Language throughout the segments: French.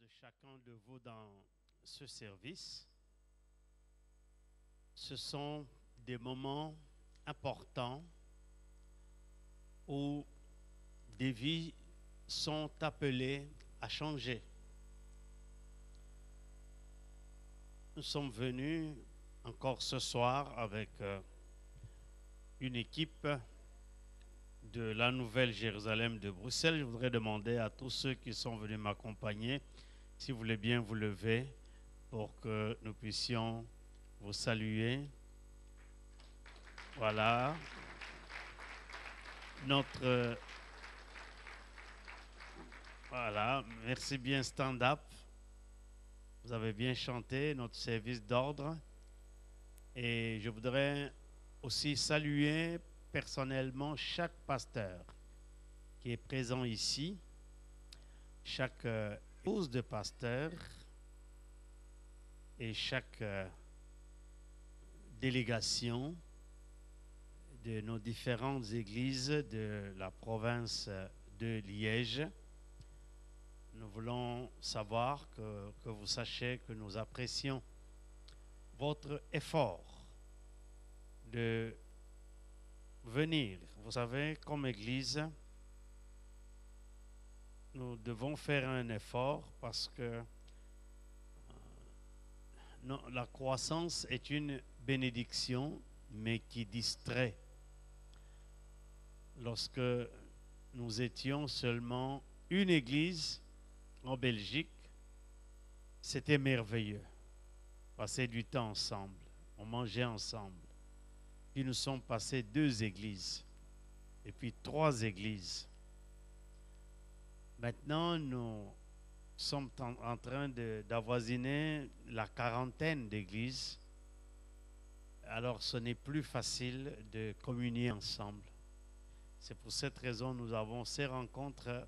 de chacun de vous dans ce service. Ce sont des moments importants où des vies sont appelées à changer. Nous sommes venus encore ce soir avec une équipe de la Nouvelle Jérusalem de Bruxelles. Je voudrais demander à tous ceux qui sont venus m'accompagner, si vous voulez bien vous lever pour que nous puissions vous saluer. Voilà. Voilà, merci bien Stand Up. Vous avez bien chanté notre service d'ordre. Et je voudrais aussi saluer personnellement chaque pasteur qui est présent ici, chaque épouse de pasteur et chaque délégation de nos différentes églises de la province de Liège. Nous voulons savoir que vous sachiez que nous apprécions votre effort de venir. Vous savez, comme Église, nous devons faire un effort parce que la croissance est une bénédiction, mais qui distrait. Lorsque nous étions seulement une Église en Belgique, c'était merveilleux. Passer du temps ensemble, on mangeait ensemble. Puis nous sommes passés 2 églises, et puis 3 églises. Maintenant, nous sommes en train d'avoisiner la 40aine d'églises. Alors, ce n'est plus facile de communier ensemble. C'est pour cette raison que nous avons ces rencontres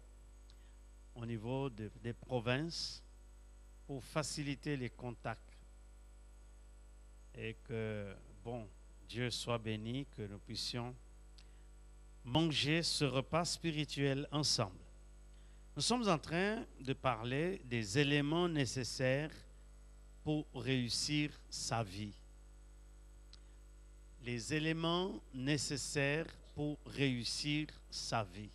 au niveau des provinces pour faciliter les contacts. Et que, Dieu soit béni, que nous puissions manger ce repas spirituel ensemble. Nous sommes en train de parler des éléments nécessaires pour réussir sa vie. Les éléments nécessaires pour réussir sa vie.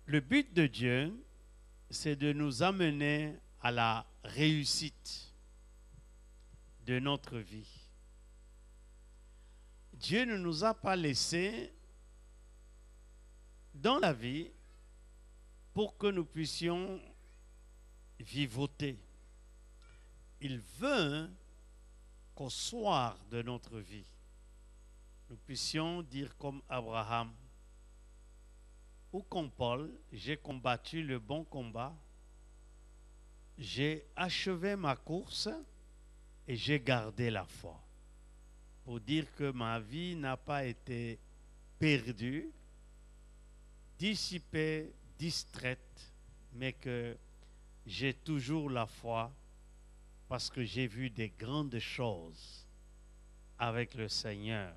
Le but de Dieu, c'est de nous amener à la réussite de notre vie. Dieu ne nous a pas laissés dans la vie pour que nous puissions vivoter. Il veut qu'au soir de notre vie, nous puissions dire comme Abraham ou comme Paul, j'ai combattu le bon combat, j'ai achevé ma course et j'ai gardé la foi. Pour dire que ma vie n'a pas été perdue, dissipée, distraite, mais que j'ai toujours la foi parce que j'ai vu des grandes choses avec le Seigneur.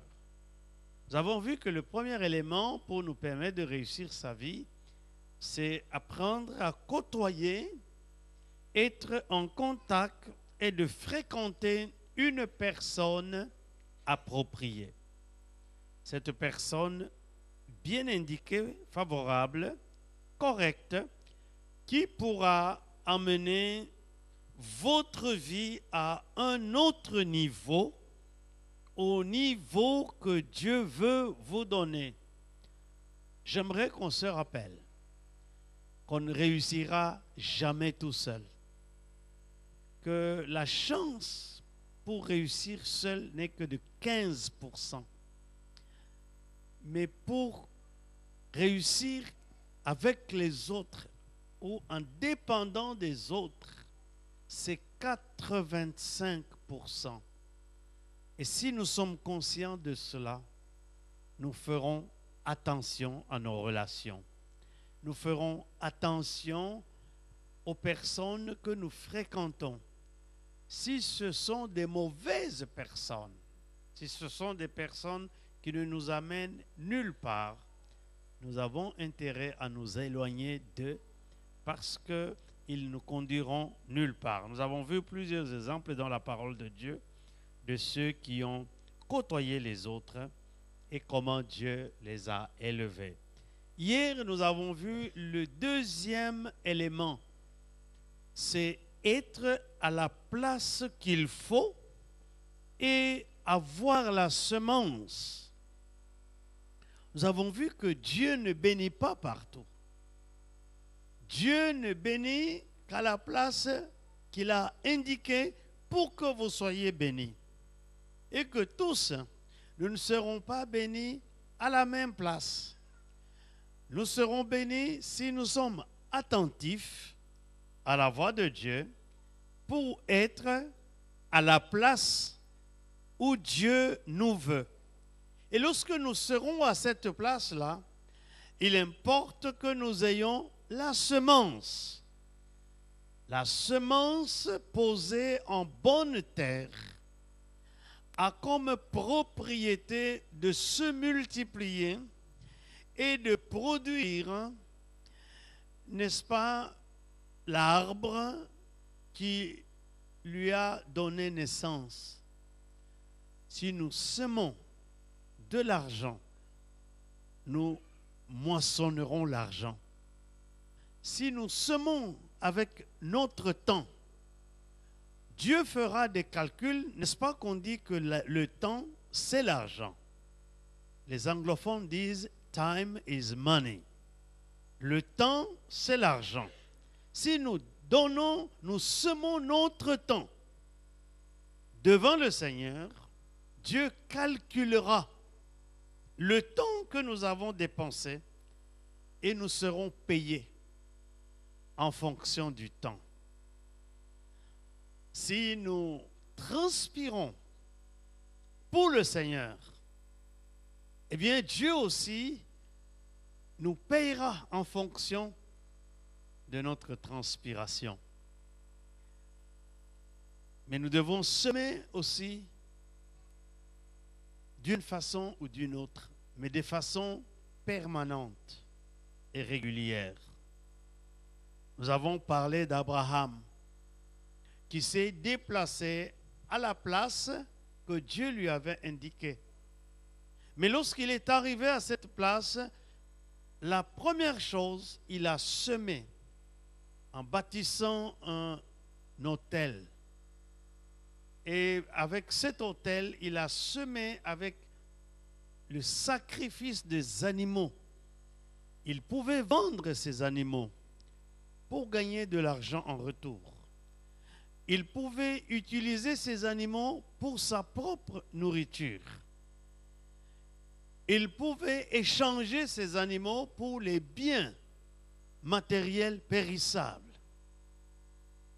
Nous avons vu que le premier élément pour nous permettre de réussir sa vie, c'est apprendre à côtoyer, être en contact et de fréquenter une personne appropriée. Cette personne bien indiquée, favorable, correcte, qui pourra amener votre vie à un autre niveau, au niveau que Dieu veut vous donner. J'aimerais qu'on se rappelle qu'on ne réussira jamais tout seul. Que la chance pour réussir seul n'est que de 15%. Mais pour réussir avec les autres ou en dépendant des autres, c'est 85%. Et si nous sommes conscients de cela, nous ferons attention à nos relations. Nous ferons attention aux personnes que nous fréquentons. Si ce sont des mauvaises personnes, si ce sont des personnes qui ne nous amènent nulle part, nous avons intérêt à nous éloigner d'eux parce qu'ils ne conduiront nulle part. Nous avons vu plusieurs exemples dans la parole de Dieu de ceux qui ont côtoyé les autres et comment Dieu les a élevés. Hier, nous avons vu le deuxième élément, c'est être à la place qu'il faut et avoir la semence. Nous avons vu que Dieu ne bénit pas partout. Dieu ne bénit qu'à la place qu'il a indiquée pour que vous soyez bénis. Et que tous, nous ne serons pas bénis à la même place. Nous serons bénis si nous sommes attentifs à la voix de Dieu pour être à la place où Dieu nous veut. Et lorsque nous serons à cette place-là, il importe que nous ayons la semence. La semence posée en bonne terre a comme propriété de se multiplier et de produire, n'est-ce pas, l'arbre qui lui a donné naissance. Si nous semons de l'argent, nous moissonnerons l'argent. Si nous semons avec notre temps, Dieu fera des calculs, n'est-ce pas qu'on dit que le temps, c'est l'argent. Les anglophones disent « time is money ». Le temps, c'est l'argent. Si nous donnons, nous semons notre temps devant le Seigneur, Dieu calculera le temps que nous avons dépensé et nous serons payés en fonction du temps. Si nous transpirons pour le Seigneur, eh bien Dieu aussi nous payera en fonction de notre transpiration. Mais nous devons semer aussi d'une façon ou d'une autre, mais de façon permanente et régulière. Nous avons parlé d'Abraham qui s'est déplacé à la place que Dieu lui avait indiquée. Mais lorsqu'il est arrivé à cette place, la première chose, il a semé en bâtissant un autel. Et avec cet autel, il a semé avec le sacrifice des animaux. Il pouvait vendre ces animaux pour gagner de l'argent en retour. Il pouvait utiliser ces animaux pour sa propre nourriture. Il pouvait échanger ces animaux pour les biens matériels périssables.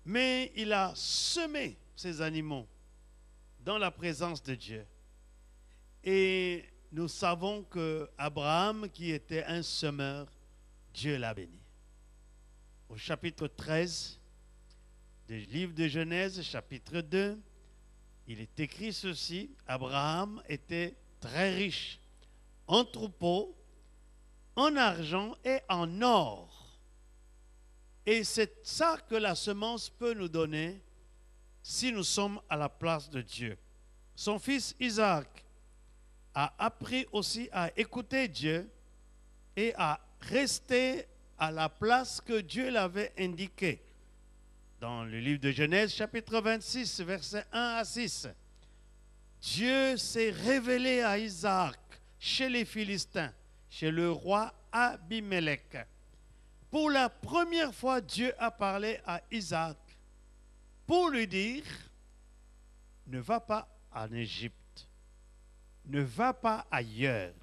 Mais il a semé ces animaux dans la présence de Dieu. Et nous savons que Abraham, qui était un semeur, Dieu l'a béni. Au chapitre 13 du livre de Genèse, chapitre 2, il est écrit ceci: Abraham était très riche en troupeaux, en argent et en or. Et c'est ça que la semence peut nous donner si nous sommes à la place de Dieu. Son fils Isaac a appris aussi à écouter Dieu et à rester à la place que Dieu l'avait indiquée. Dans le livre de Genèse, chapitre 26, versets 1 à 6, Dieu s'est révélé à Isaac chez les Philistins, chez le roi Abimelech. Pour la première fois, Dieu a parlé à Isaac pour lui dire: ne va pas en Égypte, ne va pas ailleurs.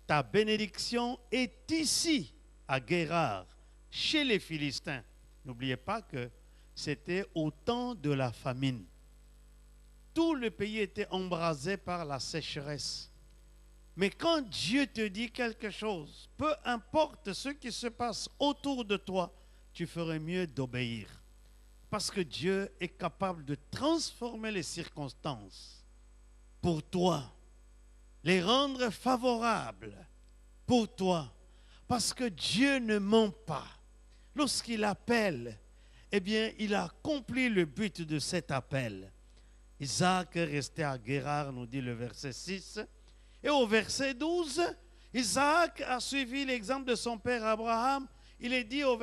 Ta bénédiction est ici, à Guérar, chez les Philistins. N'oubliez pas que c'était au temps de la famine. Tout le pays était embrasé par la sécheresse. Mais quand Dieu te dit quelque chose, peu importe ce qui se passe autour de toi, tu ferais mieux d'obéir. Parce que Dieu est capable de transformer les circonstances pour toi, les rendre favorables pour toi. Parce que Dieu ne ment pas. lorsqu'il appelle, eh bien, il a accompli le but de cet appel. Isaac est resté à Guérar, nous dit le verset 6. Et au verset 12, Isaac a suivi l'exemple de son père Abraham. Il est dit au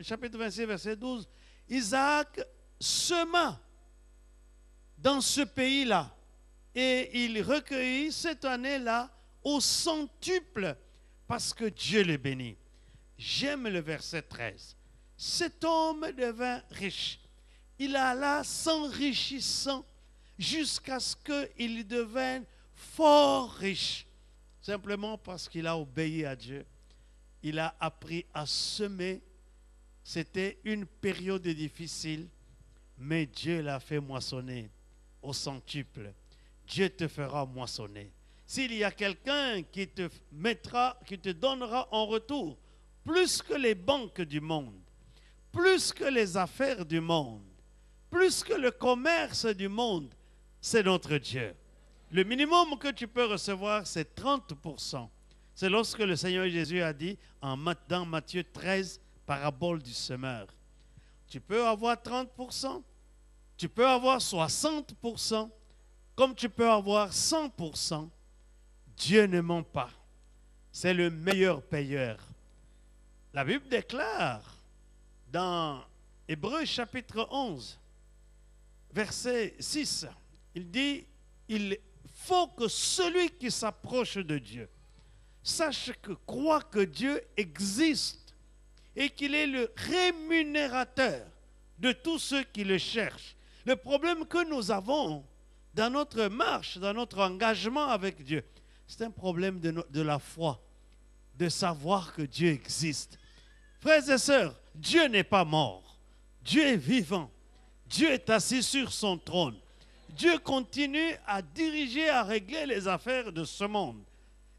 chapitre 26, verset 12, Isaac sema dans ce pays-là et il recueillit cette année-là au centuple parce que Dieu le bénit. J'aime le verset 13. Cet homme devint riche. Il alla s'enrichissant jusqu'à ce qu'il devienne fort riche. Simplement parce qu'il a obéi à Dieu. Il a appris à semer. C'était une période difficile, mais Dieu l'a fait moissonner au centuple. Dieu te fera moissonner. S'il y a quelqu'un qui te donnera en retour plus que les banques du monde, plus que les affaires du monde, plus que le commerce du monde, c'est notre Dieu. Le minimum que tu peux recevoir, c'est 30%. C'est lorsque le Seigneur Jésus a dit dans Matthieu 13, parabole du semeur. Tu peux avoir 30%, tu peux avoir 60%, comme tu peux avoir 100%. Dieu ne ment pas. C'est le meilleur payeur. La Bible déclare dans Hébreux chapitre 11, verset 6, il dit, il faut que celui qui s'approche de Dieu croit que Dieu existe et qu'il est le rémunérateur de tous ceux qui le cherchent. Le problème que nous avons dans notre marche, dans notre engagement avec Dieu, c'est un problème de la foi, de savoir que Dieu existe. Frères et sœurs, Dieu n'est pas mort. Dieu est vivant. Dieu est assis sur son trône. Dieu continue à diriger, à régler les affaires de ce monde.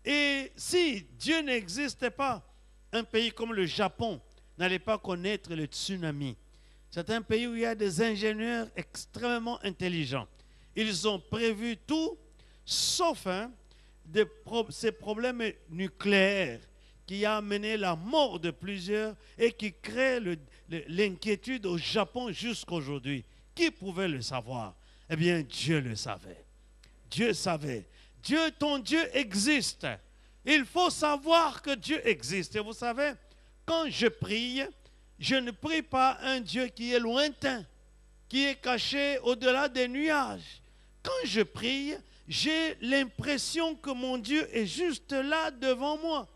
Et si Dieu n'existait pas, un pays comme le Japon n'allait pas connaître le tsunami. C'est un pays où il y a des ingénieurs extrêmement intelligents. Ils ont prévu tout, sauf ces problèmes nucléaires qui a amené la mort de plusieurs et qui crée l'inquiétude au Japon jusqu'à aujourd'hui. Qui pouvait le savoir? Eh bien, Dieu le savait. Dieu savait. Ton Dieu existe. Il faut savoir que Dieu existe. Et vous savez, quand je prie, je ne prie pas un Dieu qui est lointain, qui est caché au-delà des nuages. Quand je prie, j'ai l'impression que mon Dieu est juste là devant moi,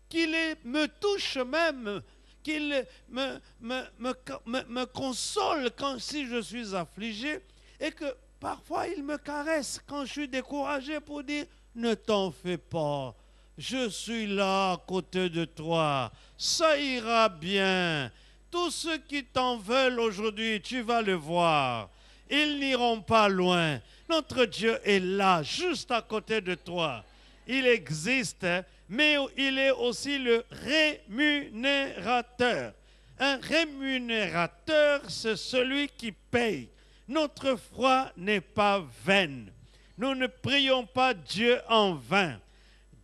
qu'il me touche même, qu'il me console si je suis affligé, et que parfois il me caresse quand je suis découragé pour dire « Ne t'en fais pas, je suis là à côté de toi, ça ira bien. Tous ceux qui t'en veulent aujourd'hui, tu vas le voir. Ils n'iront pas loin. Notre Dieu est là, juste à côté de toi. Il existe, mais il est aussi le rémunérateur. Un rémunérateur, c'est celui qui paye. Notre foi n'est pas vaine. Nous ne prions pas Dieu en vain.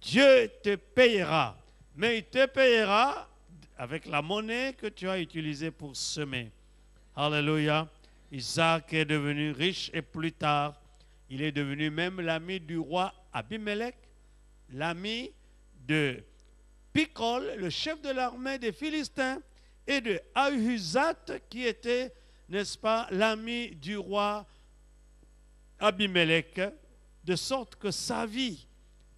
Dieu te payera, mais il te payera avec la monnaie que tu as utilisée pour semer. Alléluia. Isaac est devenu riche et plus tard, il est devenu même l'ami du roi Abimelech, l'ami de Picol, le chef de l'armée des Philistins, et de Ahuzat, qui était, n'est-ce pas, l'ami du roi Abimelech, de sorte que sa vie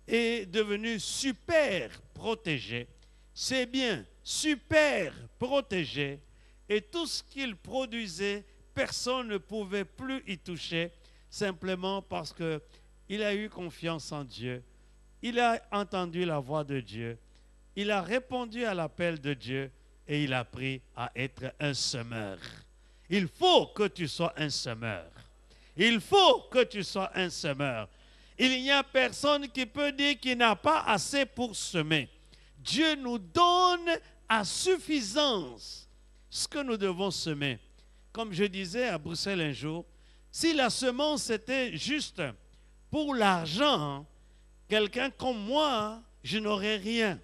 est devenue super protégée. C'est bien, super protégée, et tout ce qu'il produisait, personne ne pouvait plus y toucher, simplement parce qu'il a eu confiance en Dieu. Il a entendu la voix de Dieu. Il a répondu à l'appel de Dieu et il a appris à être un semeur. Il faut que tu sois un semeur. Il faut que tu sois un semeur. Il n'y a personne qui peut dire qu'il n'a pas assez pour semer. Dieu nous donne à suffisance ce que nous devons semer. Comme je disais à Bruxelles un jour, si la semence était juste pour l'argent, quelqu'un comme moi, je n'aurais rien.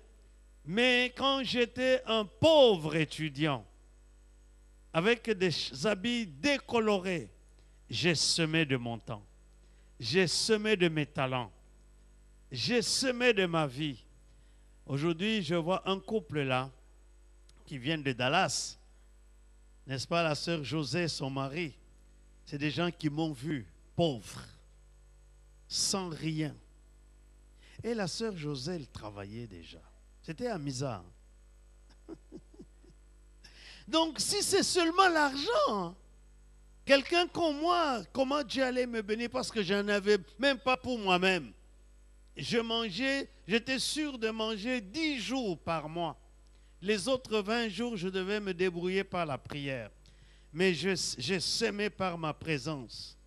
Mais quand j'étais un pauvre étudiant, avec des habits décolorés. J'ai semé de mon temps. J'ai semé de mes talents. J'ai semé de ma vie. Aujourd'hui, je vois un couple là qui vient de Dallas. N'est-ce pas, la sœur José, son mari? C'est des gens qui m'ont vu pauvre, sans rien. Et la sœur José, elle travaillait déjà. C'était à Misa. Donc, si c'est seulement l'argent, quelqu'un comme moi, comment Dieu allait me bénir parce que je n'en avais même pas pour moi-même. Je mangeais, j'étais sûr de manger 10 jours par mois. Les autres 20 jours, je devais me débrouiller par la prière. Mais j'ai semé par ma présence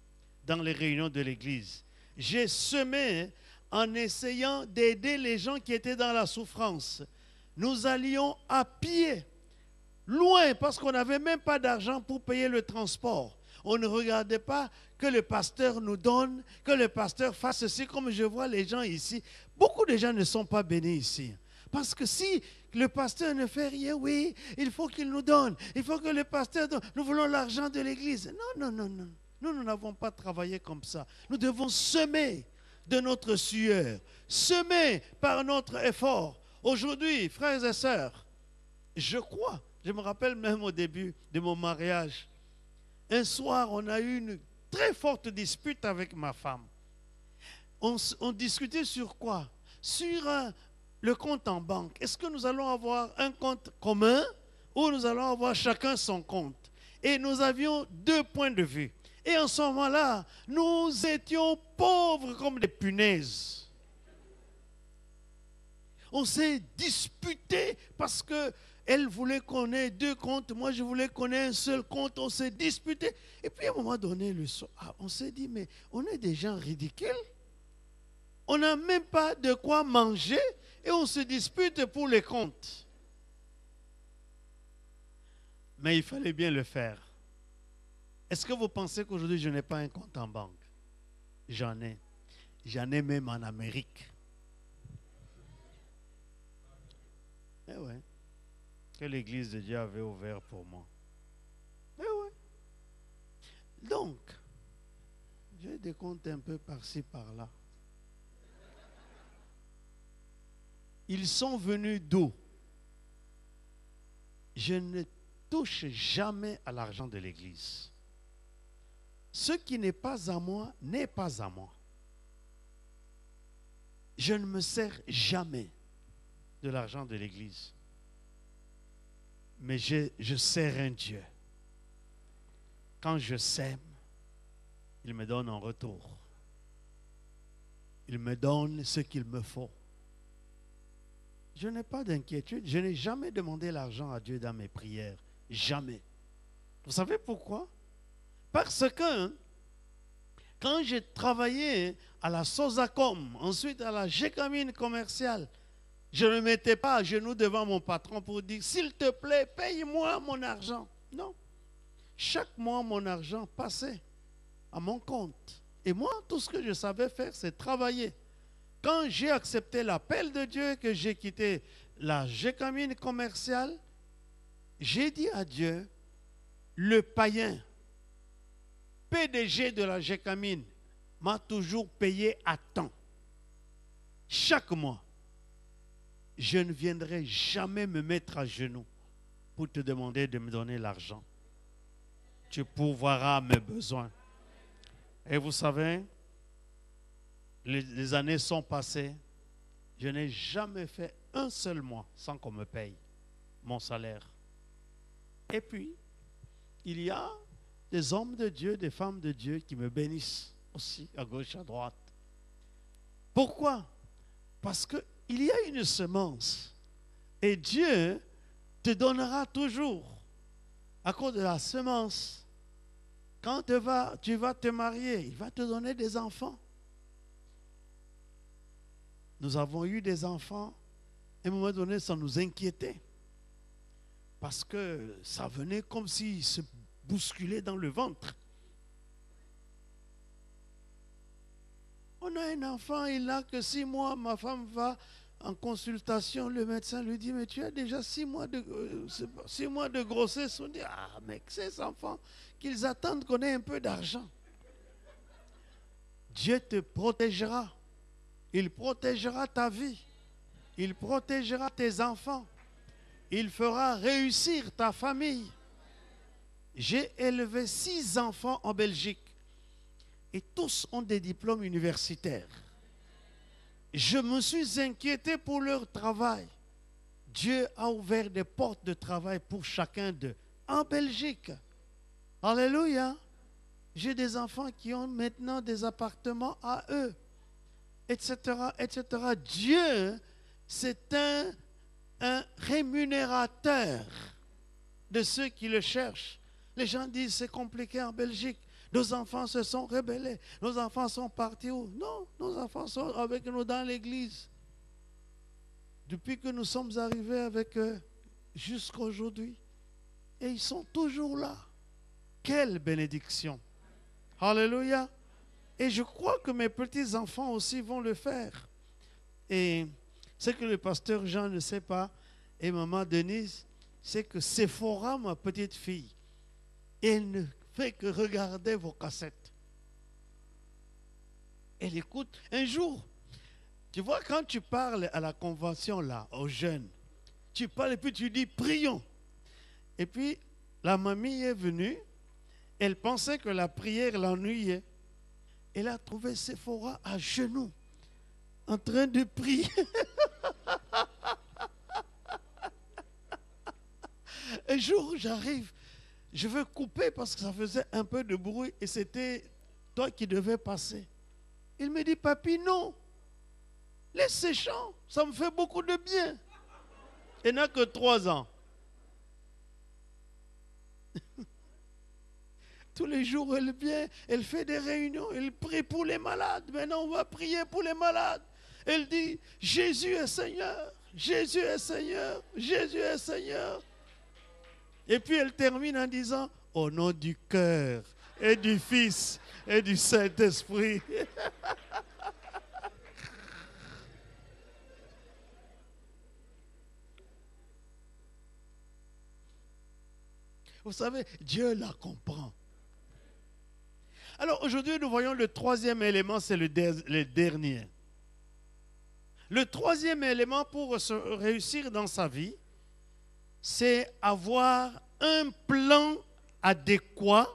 dans les réunions de l'église. J'ai semé en essayant d'aider les gens qui étaient dans la souffrance. Nous allions à pied, loin, parce qu'on n'avait même pas d'argent pour payer le transport. On ne regardait pas que le pasteur nous donne, que le pasteur fasse ceci, comme je vois les gens ici. Beaucoup de gens ne sont pas bénis ici. Parce que si le pasteur ne fait rien, oui, il faut qu'il nous donne. Il faut que le pasteur donne. Nous voulons l'argent de l'église. Non, non, non, non. Nous n'avons pas travaillé comme ça. Nous devons semer de notre sueur, semer par notre effort. Aujourd'hui, frères et sœurs, je crois, je me rappelle même au début de mon mariage, un soir, on a eu une très forte dispute avec ma femme. On discutait sur quoi? Sur le compte en banque. Est-ce que nous allons avoir un compte commun ou nous allons avoir chacun son compte? Et nous avions deux points de vue. Et en ce moment-là, nous étions pauvres comme des punaises. On s'est disputé parce que elle voulait qu'on ait deux comptes, moi je voulais qu'on ait un seul compte, on s'est disputé. Et puis à un moment donné, on s'est dit, mais on est des gens ridicules. On n'a même pas de quoi manger et on se dispute pour les comptes. Mais il fallait bien le faire. Est-ce que vous pensez qu'aujourd'hui je n'ai pas un compte en banque? J'en ai. J'en ai même en Amérique. Eh ouais. Que l'église de Dieu avait ouvert pour moi. Eh ouais. Donc, j'ai des comptes un peu par-ci, par-là. Ils sont venus d'où? Je ne touche jamais à l'argent de l'église. Ce qui n'est pas à moi n'est pas à moi. Je ne me sers jamais de l'argent de l'église. Mais je sers un Dieu. Quand je sème, il me donne en retour. Il me donne ce qu'il me faut. Je n'ai pas d'inquiétude. Je n'ai jamais demandé l'argent à Dieu dans mes prières. Jamais. Vous savez pourquoi? Parce que quand j'ai travaillé à la Sosacom, ensuite à la Gécamine commerciale, je ne me mettais pas à genoux devant mon patron pour dire, s'il te plaît, paye-moi mon argent. Non. Chaque mois, mon argent passait à mon compte. Et moi, tout ce que je savais faire, c'est travailler. Quand j'ai accepté l'appel de Dieu, que j'ai quitté la Gécamine commerciale, j'ai dit à Dieu, le païen, PDG de la Gécamine, m'a toujours payé à temps. Chaque mois. Je ne viendrai jamais me mettre à genoux pour te demander de me donner l'argent. Tu pourvoiras mes besoins. Et vous savez, les années sont passées. Je n'ai jamais fait un seul mois sans qu'on me paye mon salaire. Et puis, il y a des hommes de Dieu, des femmes de Dieu qui me bénissent aussi, à gauche, à droite. Pourquoi? Parce qu'il y a une semence. Et Dieu te donnera toujours, à cause de la semence. Quand tu vas te marier, il va te donner des enfants. Nous avons eu des enfants. À un moment donné, ça nous inquiétait. Parce que ça venait comme s'ils se bousculaient dans le ventre. On a un enfant, il n'a que 6 mois, ma femme va En consultation, le médecin lui dit, mais tu as déjà 6 mois de grossesse. On dit, ah, mais ces enfants, qu'ils attendent qu'on ait un peu d'argent. Dieu te protégera. Il protégera ta vie. Il protégera tes enfants. Il fera réussir ta famille. J'ai élevé 6 enfants en Belgique. Et tous ont des diplômes universitaires. Je me suis inquiété pour leur travail. Dieu a ouvert des portes de travail pour chacun d'eux. En Belgique. Alléluia. J'ai des enfants qui ont maintenant des appartements à eux. Etc. etc. Dieu, c'est un rémunérateur de ceux qui le cherchent. Les gens disent c'est compliqué en Belgique. Nos enfants se sont rebellés. Nos enfants sont partis où? Non, nos enfants sont avec nous dans l'église. Depuis que nous sommes arrivés avec eux jusqu'à aujourd'hui. Et ils sont toujours là. Quelle bénédiction. Alléluia. Et je crois que mes petits-enfants aussi vont le faire. Et ce que le pasteur Jean ne sait pas, et maman Denise, c'est que Sephora, ma petite fille, elle ne fait que regarder vos cassettes. Elle écoute. Un jour, tu vois, quand tu parles à la convention, là, aux jeunes, tu parles et puis tu dis, prions. Et puis, la mamie est venue, elle pensait que la prière l'ennuyait. Elle a trouvé Sephora à genoux, en train de prier. Un jour, j'arrive, je veux couper parce que ça faisait un peu de bruit et c'était toi qui devais passer. Il me dit, papi, non, laisse ces chants, ça me fait beaucoup de bien. Elle n'a que 3 ans. Tous les jours, elle vient, elle fait des réunions, elle prie pour les malades. Maintenant, on va prier pour les malades. Elle dit, Jésus est Seigneur, Jésus est Seigneur, Jésus est Seigneur. Et puis elle termine en disant, au nom du cœur et du Fils et du Saint-Esprit. Vous savez, Dieu la comprend. Alors aujourd'hui, nous voyons le 3e élément, c'est le dernier. Le 3e élément pour réussir dans sa vie, c'est avoir un plan adéquat,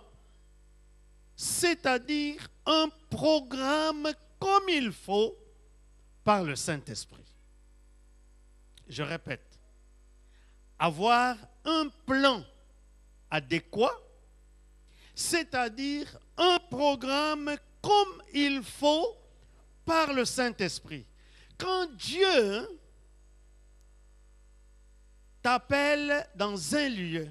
c'est-à-dire un programme comme il faut par le Saint-Esprit. Je répète, avoir un plan adéquat, c'est-à-dire un programme comme il faut par le Saint-Esprit. Quand Dieu t'appelle dans un lieu,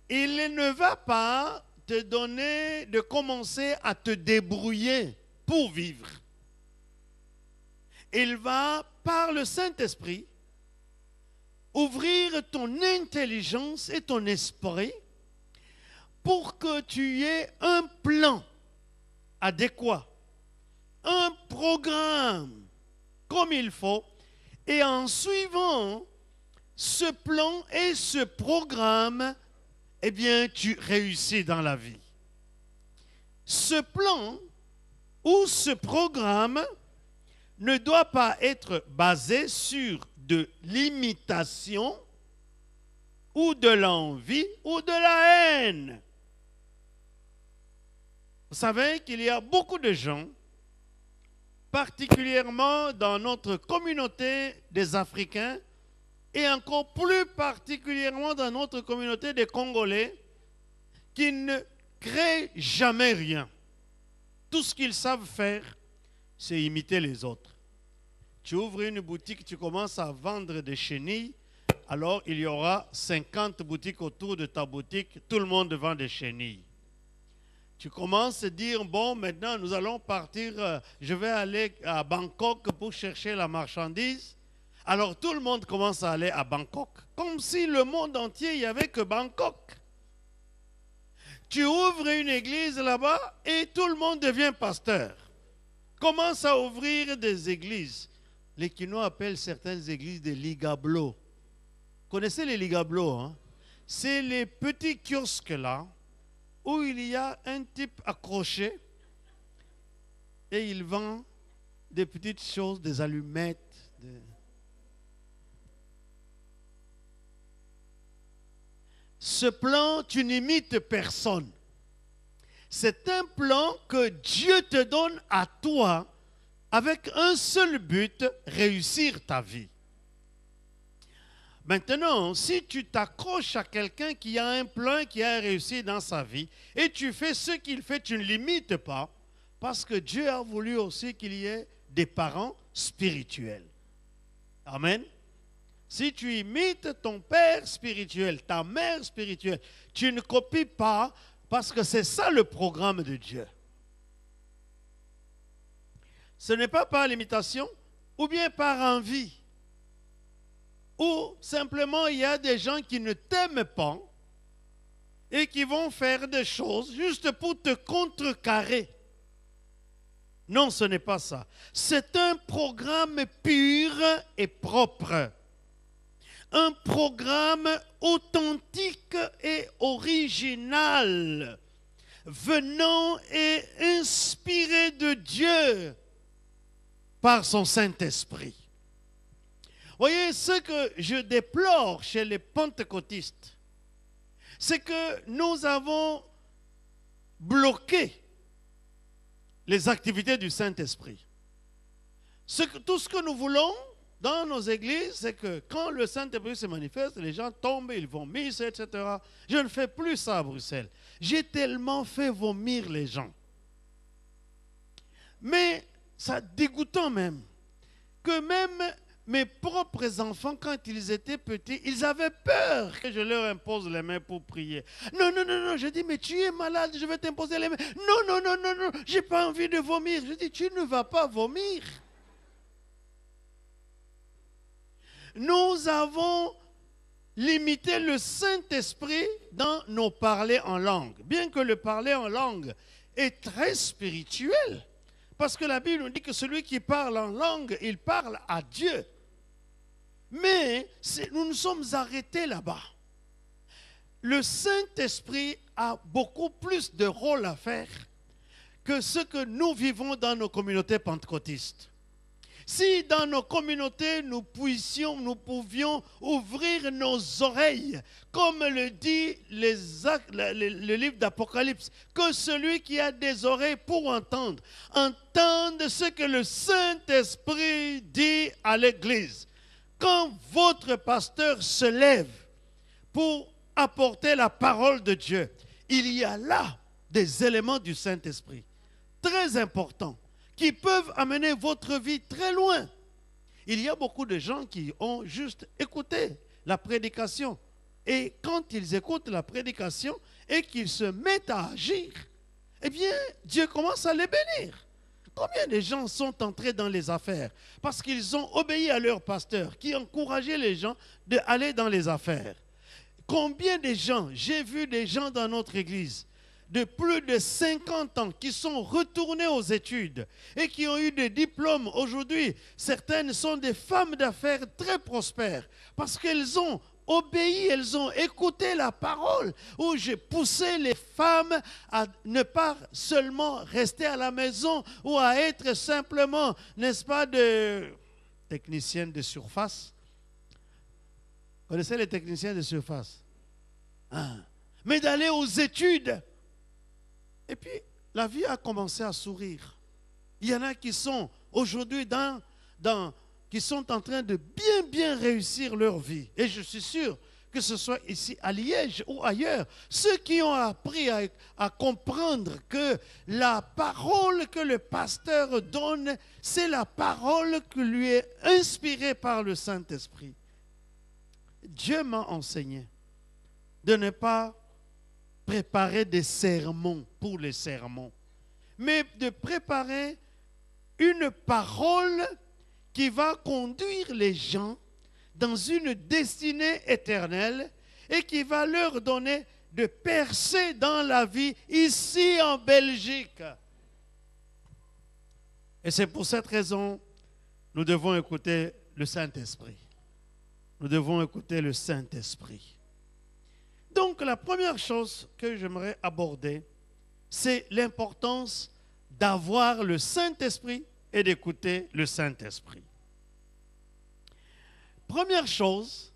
il ne va pas te donner de commencer à te débrouiller pour vivre. Il va, par le Saint-Esprit, ouvrir ton intelligence et ton esprit pour que tu aies un plan adéquat, un programme comme il faut, et en suivant ce plan et ce programme, eh bien, tu réussis dans la vie. Ce plan ou ce programme ne doit pas être basé sur de l'imitation ou de l'envie ou de la haine. Vous savez qu'il y a beaucoup de gens, particulièrement dans notre communauté des Africains et encore plus particulièrement dans notre communauté des Congolais, qui ne créent jamais rien. Tout ce qu'ils savent faire, c'est imiter les autres. Tu ouvres une boutique, tu commences à vendre des chenilles, alors il y aura 50 boutiques autour de ta boutique, tout le monde vend des chenilles. Tu commences à dire, bon, maintenant nous allons partir, je vais aller à Bangkok pour chercher la marchandise. Alors tout le monde commence à aller à Bangkok, comme si le monde entier, il n'y avait que Bangkok. Tu ouvres une église là-bas et tout le monde devient pasteur. commence à ouvrir des églises. Les Quinois appellent certaines églises des ligablos. Vous connaissez les ligablos, hein? C'est les petits kiosques là, où il y a un type accroché et il vend des petites choses, des allumettes. Ce plan, tu n'imites personne. C'est un plan que Dieu te donne à toi avec un seul but, réussir ta vie. Maintenant, si tu t'accroches à quelqu'un qui a un plan, qui a réussi dans sa vie, et tu fais ce qu'il fait, tu ne l'imites pas, parce que Dieu a voulu aussi qu'il y ait des parents spirituels. Amen. Si tu imites ton père spirituel, ta mère spirituelle, tu ne copies pas, parce que c'est ça le programme de Dieu. Ce n'est pas par l'imitation, ou bien par envie. Ou simplement il y a des gens qui ne t'aiment pas et qui vont faire des choses juste pour te contrecarrer. Non, ce n'est pas ça. C'est un programme pur et propre. Un programme authentique et original, venant et inspiré de Dieu par son Saint-Esprit. Voyez, ce que je déplore chez les pentecôtistes, c'est que nous avons bloqué les activités du Saint-Esprit. Tout ce que nous voulons dans nos églises, c'est que quand le Saint-Esprit se manifeste, les gens tombent, ils vont misse, etc. Je ne fais plus ça à Bruxelles. J'ai tellement fait vomir les gens. Mais c'est dégoûtant même, que même mes propres enfants, quand ils étaient petits, ils avaient peur que je leur impose les mains pour prier. Non, non, non, non, je dis, mais tu es malade, je vais t'imposer les mains. Non, non, non, non, non, j'ai pas envie de vomir. Je dis, tu ne vas pas vomir. Nous avons limité le Saint-Esprit dans nos parler en langue. Bien que le parler en langue est très spirituel. Parce que la Bible nous dit que celui qui parle en langue, il parle à Dieu. Mais nous nous sommes arrêtés là-bas. Le Saint-Esprit a beaucoup plus de rôle à faire que ce que nous vivons dans nos communautés pentecôtistes. Si dans nos communautés, nous pouvions ouvrir nos oreilles, comme le dit le livre d'Apocalypse, que celui qui a des oreilles pour entendre, entende ce que le Saint-Esprit dit à l'Église. Quand votre pasteur se lève pour apporter la parole de Dieu, il y a là des éléments du Saint-Esprit très importants qui peuvent amener votre vie très loin. Il y a beaucoup de gens qui ont juste écouté la prédication. Et quand ils écoutent la prédication et qu'ils se mettent à agir, eh bien, Dieu commence à les bénir. Combien de gens sont entrés dans les affaires parce qu'ils ont obéi à leur pasteur qui encourageait les gens d'aller dans les affaires? Combien de gens, j'ai vu des gens dans notre église de plus de 50 ans qui sont retournés aux études et qui ont eu des diplômes. Aujourd'hui, certaines sont des femmes d'affaires très prospères parce qu'elles ont obéi, elles ont écouté la parole, où j'ai poussé les femmes à ne pas seulement rester à la maison ou à être simplement, n'est-ce pas, de techniciennes de surface. Vous connaissez les techniciens de surface? Mais d'aller aux études. Et puis, la vie a commencé à sourire. Il y en a qui sont aujourd'hui qui sont en train de bien réussir leur vie. Et je suis sûr que ce soit ici à Liège ou ailleurs, ceux qui ont appris à comprendre que la parole que le pasteur donne, c'est la parole qui lui est inspirée par le Saint-Esprit. Dieu m'a enseigné de ne pas préparer des sermons pour les sermons, mais de préparer une parole qui va conduire les gens dans une destinée éternelle et qui va leur donner de percer dans la vie ici en Belgique. Et c'est pour cette raison, nous devons écouter le Saint-Esprit. Nous devons écouter le Saint-Esprit. Donc, la première chose que j'aimerais aborder, c'est l'importance d'avoir le Saint-Esprit et d'écouter le Saint-Esprit. Première chose,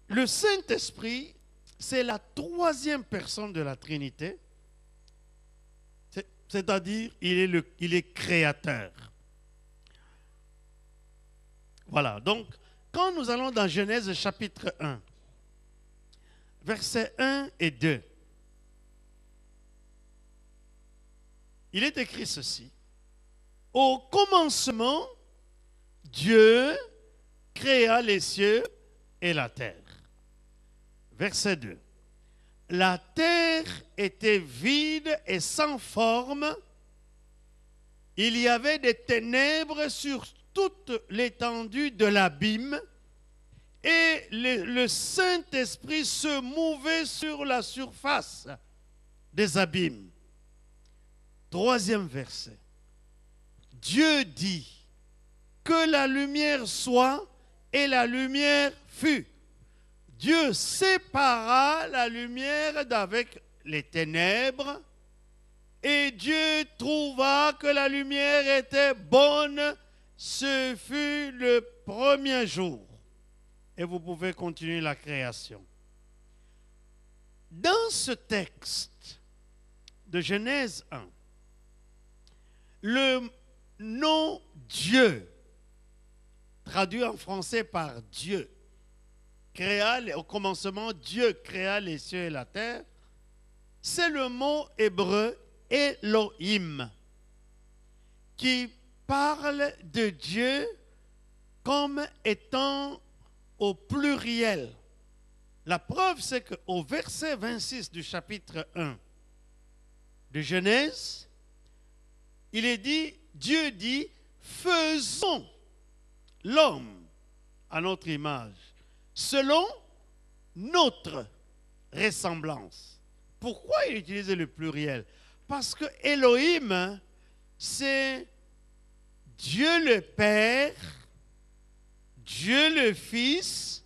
le Saint-Esprit, c'est la troisième personne de la Trinité, c'est-à-dire il est créateur. Voilà, donc quand nous allons dans Genèse chapitre 1, versets 1 et 2, il est écrit ceci. Au commencement, Dieu créa les cieux et la terre. Verset 2. La terre était vide et sans forme. Il y avait des ténèbres sur toute l'étendue de l'abîme et le Saint-Esprit se mouvait sur la surface des abîmes. Troisième verset. Dieu dit que la lumière soit et la lumière fut. Dieu sépara la lumière d'avec les ténèbres et Dieu trouva que la lumière était bonne. Ce fut le premier jour. Et vous pouvez continuer la création. Dans ce texte de Genèse 1, le nom Dieu, traduit en français par Dieu, au commencement, Dieu créa les cieux et la terre, c'est le mot hébreu Elohim, qui parle de Dieu comme étant au pluriel. La preuve, c'est qu'au verset 26 du chapitre 1 de Genèse, il est dit, Dieu dit, faisons l'homme à notre image, selon notre ressemblance. Pourquoi il utilise le pluriel? Parce que Elohim, c'est Dieu le Père, Dieu le Fils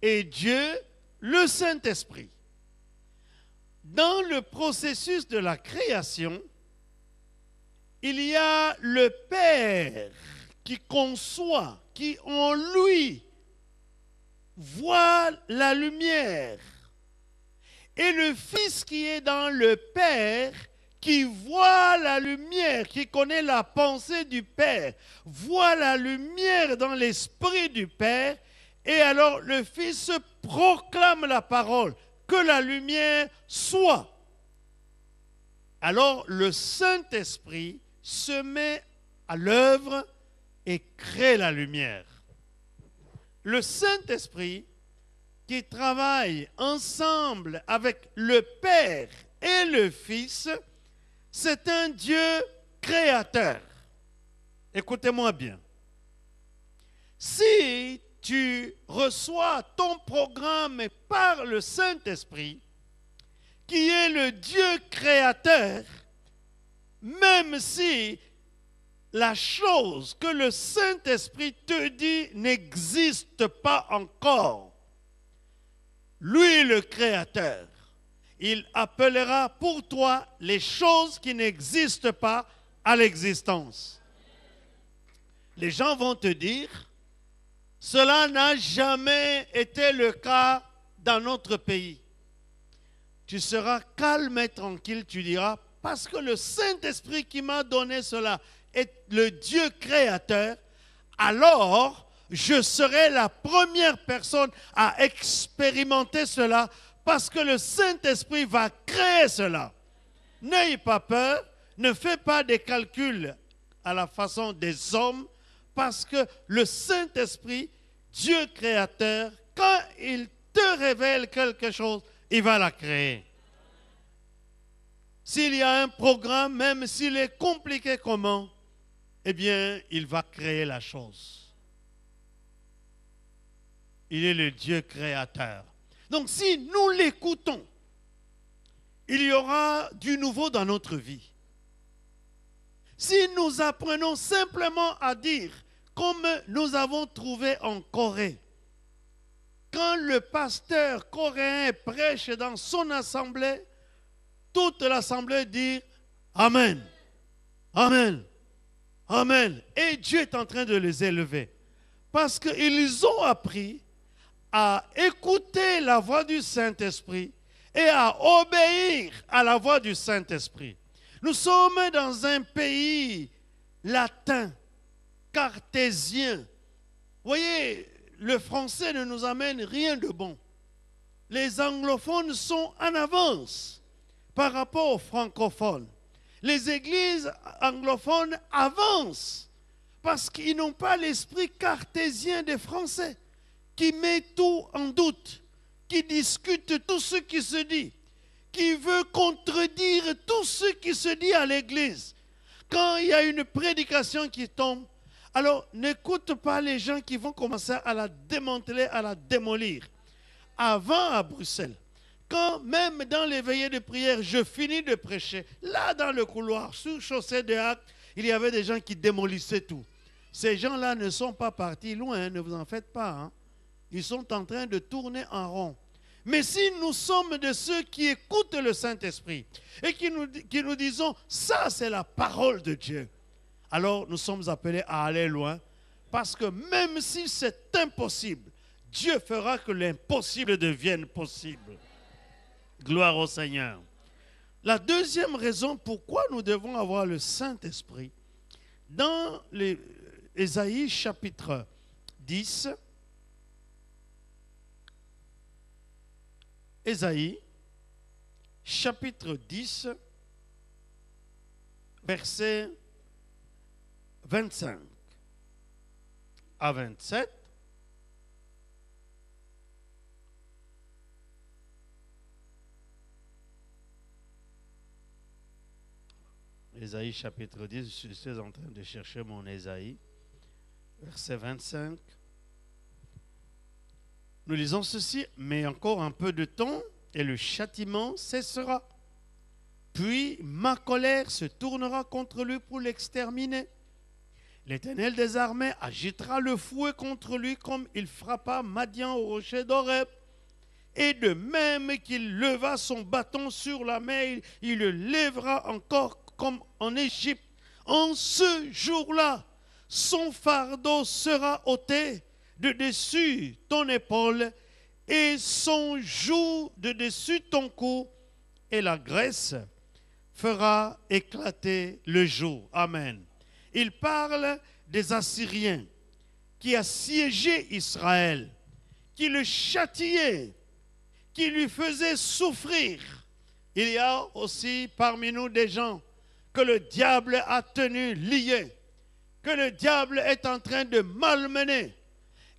et Dieu le Saint-Esprit. Dans le processus de la création, il y a le Père qui conçoit, qui en lui voit la lumière, et le Fils qui est dans le Père, qui voit la lumière, qui connaît la pensée du Père, voit la lumière dans l'esprit du Père, et alors le Fils proclame la parole, que la lumière soit. Alors le Saint-Esprit se met à l'œuvre et crée la lumière. Le Saint-Esprit qui travaille ensemble avec le Père et le Fils, c'est un Dieu créateur. Écoutez-moi bien. Si tu reçois ton programme par le Saint-Esprit, qui est le Dieu créateur, même si la chose que le Saint-Esprit te dit n'existe pas encore, lui, le Créateur, il appellera pour toi les choses qui n'existent pas à l'existence. Les gens vont te dire, cela n'a jamais été le cas dans notre pays. Tu seras calme et tranquille, tu diras, parce que le Saint-Esprit qui m'a donné cela est le Dieu créateur, alors je serai la première personne à expérimenter cela parce que le Saint-Esprit va créer cela. N'ayez pas peur, ne fais pas des calculs à la façon des hommes parce que le Saint-Esprit, Dieu créateur, quand il te révèle quelque chose, il va la créer. S'il y a un programme, même s'il est compliqué comment, eh bien, il va créer la chose. Il est le Dieu créateur. Donc, si nous l'écoutons, il y aura du nouveau dans notre vie. Si nous apprenons simplement à dire, comme nous avons trouvé en Corée, quand le pasteur coréen prêche dans son assemblée, toute l'assemblée dit Amen, Amen, Amen. Et Dieu est en train de les élever. Parce qu'ils ont appris à écouter la voix du Saint-Esprit et à obéir à la voix du Saint-Esprit. Nous sommes dans un pays latin, cartésien. Vous voyez, le français ne nous amène rien de bon. Les anglophones sont en avance par rapport aux francophones. Les églises anglophones avancent parce qu'ils n'ont pas l'esprit cartésien des Français qui met tout en doute, qui discute tout ce qui se dit, qui veut contredire tout ce qui se dit à l'église. Quand il y a une prédication qui tombe, alors n'écoute pas les gens qui vont commencer à la démanteler, à la démolir. Avant à Bruxelles, quand même dans les veillées de prière, je finis de prêcher, là dans le couloir, sur chaussée de Hague, il y avait des gens qui démolissaient tout. Ces gens-là ne sont pas partis loin, hein, ne vous en faites pas. Hein. Ils sont en train de tourner en rond. Mais si nous sommes de ceux qui écoutent le Saint-Esprit et qui nous disons, ça c'est la parole de Dieu, alors nous sommes appelés à aller loin, parce que même si c'est impossible, Dieu fera que l'impossible devienne possible. Gloire au Seigneur. La deuxième raison pourquoi nous devons avoir le Saint-Esprit, dans Ésaïe chapitre 10, Ésaïe chapitre 10, verset 25 à 27. Ésaïe chapitre 10, je suis en train de chercher mon Ésaïe, verset 25. Nous lisons ceci, mais encore un peu de temps et le châtiment cessera. Puis ma colère se tournera contre lui pour l'exterminer. L'Éternel des armées agitera le fouet contre lui comme il frappa Madian au rocher d'Horeb. Et de même qu'il leva son bâton sur la mer, il le lèvera encore comme en Égypte. En ce jour-là, son fardeau sera ôté de dessus ton épaule et son joug de dessus ton cou, et la graisse fera éclater le jour. Amen. Il parle des Assyriens qui assiégeaient Israël, qui le châtiaient, qui lui faisaient souffrir. Il y a aussi parmi nous des gens que le diable a tenus liés, que le diable est en train de malmener.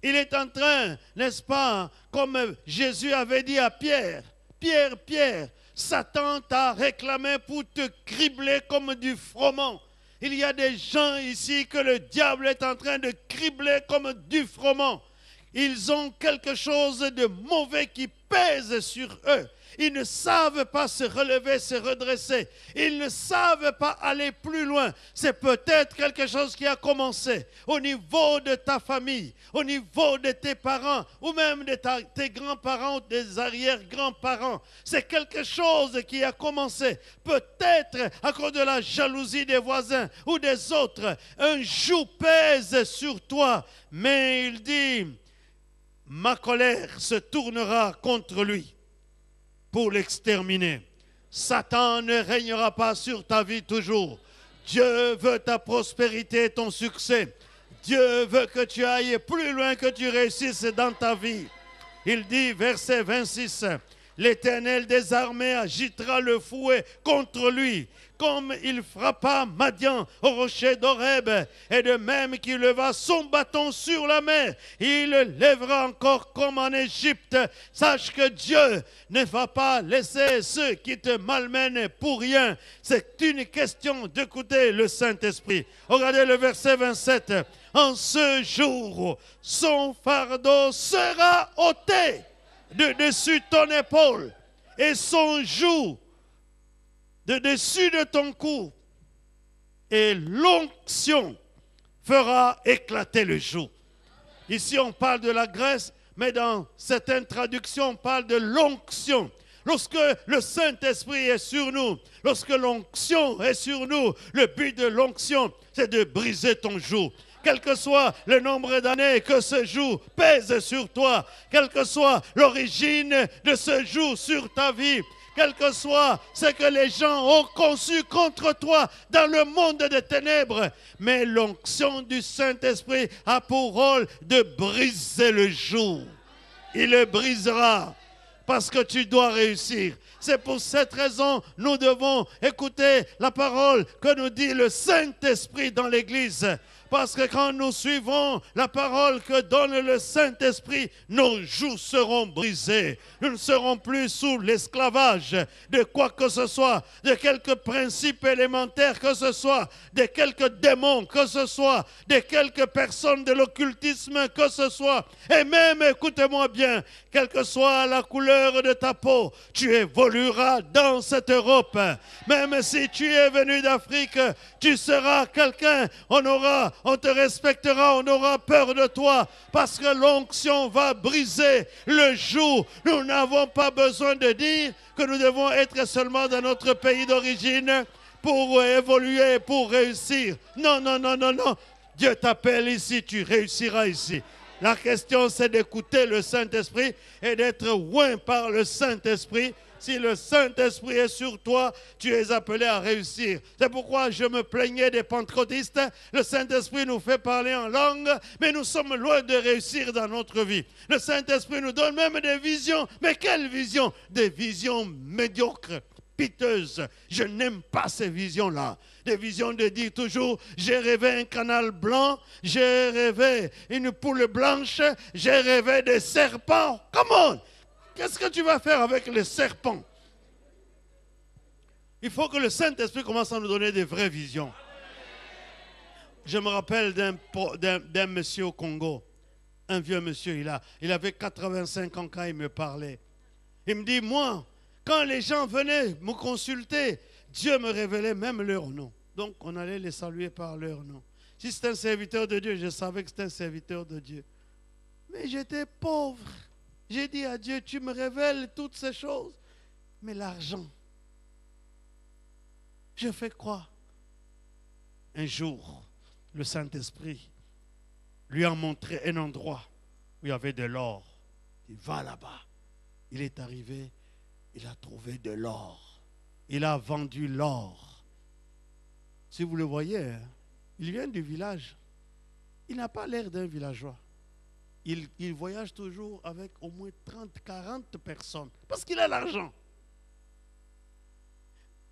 Il est en train, n'est-ce pas, comme Jésus avait dit à Pierre, Pierre, Pierre, Satan t'a réclamé pour te cribler comme du froment. Il y a des gens ici que le diable est en train de cribler comme du froment. Ils ont quelque chose de mauvais qui pèse sur eux. Ils ne savent pas se relever, se redresser. Ils ne savent pas aller plus loin. C'est peut-être quelque chose qui a commencé au niveau de ta famille, au niveau de tes parents, ou même de tes grands-parents, des arrière-grands-parents. C'est quelque chose qui a commencé. Peut-être à cause de la jalousie des voisins ou des autres. Un joug pèse sur toi. Mais il dit, ma colère se tournera contre lui pour l'exterminer. Satan ne régnera pas sur ta vie toujours. Dieu veut ta prospérité et ton succès. Dieu veut que tu ailles plus loin, que tu réussisses dans ta vie. Il dit, verset 26, l'Éternel des armées agitera le fouet contre lui, comme il frappa Madian au rocher d'Horeb, et de même qu'il leva son bâton sur la mer, il le lèvera encore comme en Égypte. Sache que Dieu ne va pas laisser ceux qui te malmènent pour rien. C'est une question d'écouter le Saint-Esprit. Regardez le verset 27. En ce jour, son fardeau sera ôté de dessus ton épaule et son joug de dessus de ton cou, et l'onction fera éclater le jour. Ici, on parle de la graisse, mais dans certaines traductions, on parle de l'onction. Lorsque le Saint-Esprit est sur nous, lorsque l'onction est sur nous, le but de l'onction, c'est de briser ton joug. Quel que soit le nombre d'années que ce joug pèse sur toi, quelle que soit l'origine de ce joug sur ta vie, quel que soit ce que les gens ont conçu contre toi dans le monde des ténèbres. Mais l'onction du Saint-Esprit a pour rôle de briser le joug. Il le brisera parce que tu dois réussir. C'est pour cette raison que nous devons écouter la parole que nous dit le Saint-Esprit dans l'Église. Parce que quand nous suivons la parole que donne le Saint-Esprit, nos jougs seront brisés. Nous ne serons plus sous l'esclavage de quoi que ce soit, de quelques principes élémentaires que ce soit, de quelques démons que ce soit, de quelques personnes de l'occultisme que ce soit. Et même, écoutez-moi bien, quelle que soit la couleur de ta peau, tu évolueras dans cette Europe. Même si tu es venu d'Afrique, tu seras quelqu'un, on te respectera, on aura peur de toi parce que l'onction va briser le joug. Nous n'avons pas besoin de dire que nous devons être seulement dans notre pays d'origine pour évoluer, pour réussir. Non, non, non, non, non. Dieu t'appelle ici, tu réussiras ici. La question, c'est d'écouter le Saint-Esprit et d'être oint par le Saint-Esprit. Si le Saint-Esprit est sur toi, tu es appelé à réussir. C'est pourquoi je me plaignais des pentecôtistes. Le Saint-Esprit nous fait parler en langue, mais nous sommes loin de réussir dans notre vie. Le Saint-Esprit nous donne même des visions. Mais quelles visions? Des visions médiocres, piteuses. Je n'aime pas ces visions-là. Des visions de dire toujours, j'ai rêvé un canal blanc, j'ai rêvé une poule blanche, j'ai rêvé des serpents. Come on! Qu'est-ce que tu vas faire avec les serpents? Il faut que le Saint-Esprit commence à nous donner des vraies visions. Je me rappelle d'un monsieur au Congo, un vieux monsieur, il avait 85 ans quand il me parlait. Il me dit, moi, quand les gens venaient me consulter, Dieu me révélait même leur nom. Donc, on allait les saluer par leur nom. Si c'était un serviteur de Dieu, je savais que c'était un serviteur de Dieu. Mais j'étais pauvre. J'ai dit à Dieu, tu me révèles toutes ces choses. Mais l'argent, je fais quoi? Un jour, le Saint-Esprit lui a montré un endroit où il y avait de l'or. Il va là-bas. Il est arrivé, il a trouvé de l'or. Il a vendu l'or. Si vous le voyez, hein, il vient du village. Il n'a pas l'air d'un villageois. Il voyage toujours avec au moins 30, 40 personnes. Parce qu'il a l'argent.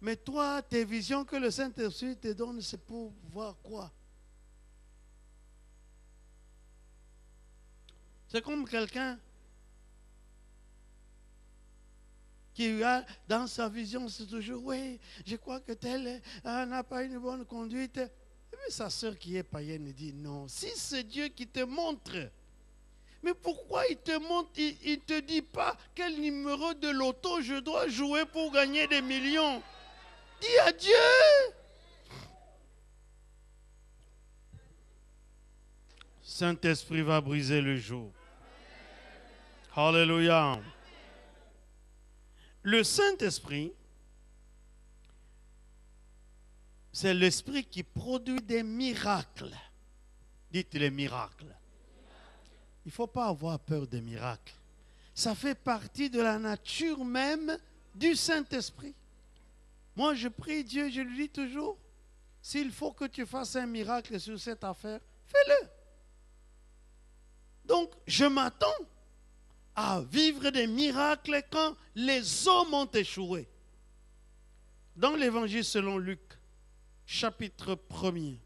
Mais toi, tes visions que le Saint-Esprit te donne, c'est pour voir quoi? C'est comme quelqu'un qui a dans sa vision, c'est toujours, oui, je crois que tel n'a pas une bonne conduite. Et puis sa sœur qui est païenne dit, non, si c'est Dieu qui te montre, mais pourquoi il te montre, il ne te dit pas quel numéro de loto je dois jouer pour gagner des millions? Dis à Dieu. Saint-Esprit va briser le joug. Alléluia. Le Saint-Esprit, c'est l'Esprit qui produit des miracles. Dites les miracles. Il ne faut pas avoir peur des miracles. Ça fait partie de la nature même du Saint-Esprit. Moi, je prie Dieu, je lui dis toujours, s'il faut que tu fasses un miracle sur cette affaire, fais-le. Donc, je m'attends à vivre des miracles quand les hommes ont échoué. Dans l'Évangile selon Luc, chapitre 1er.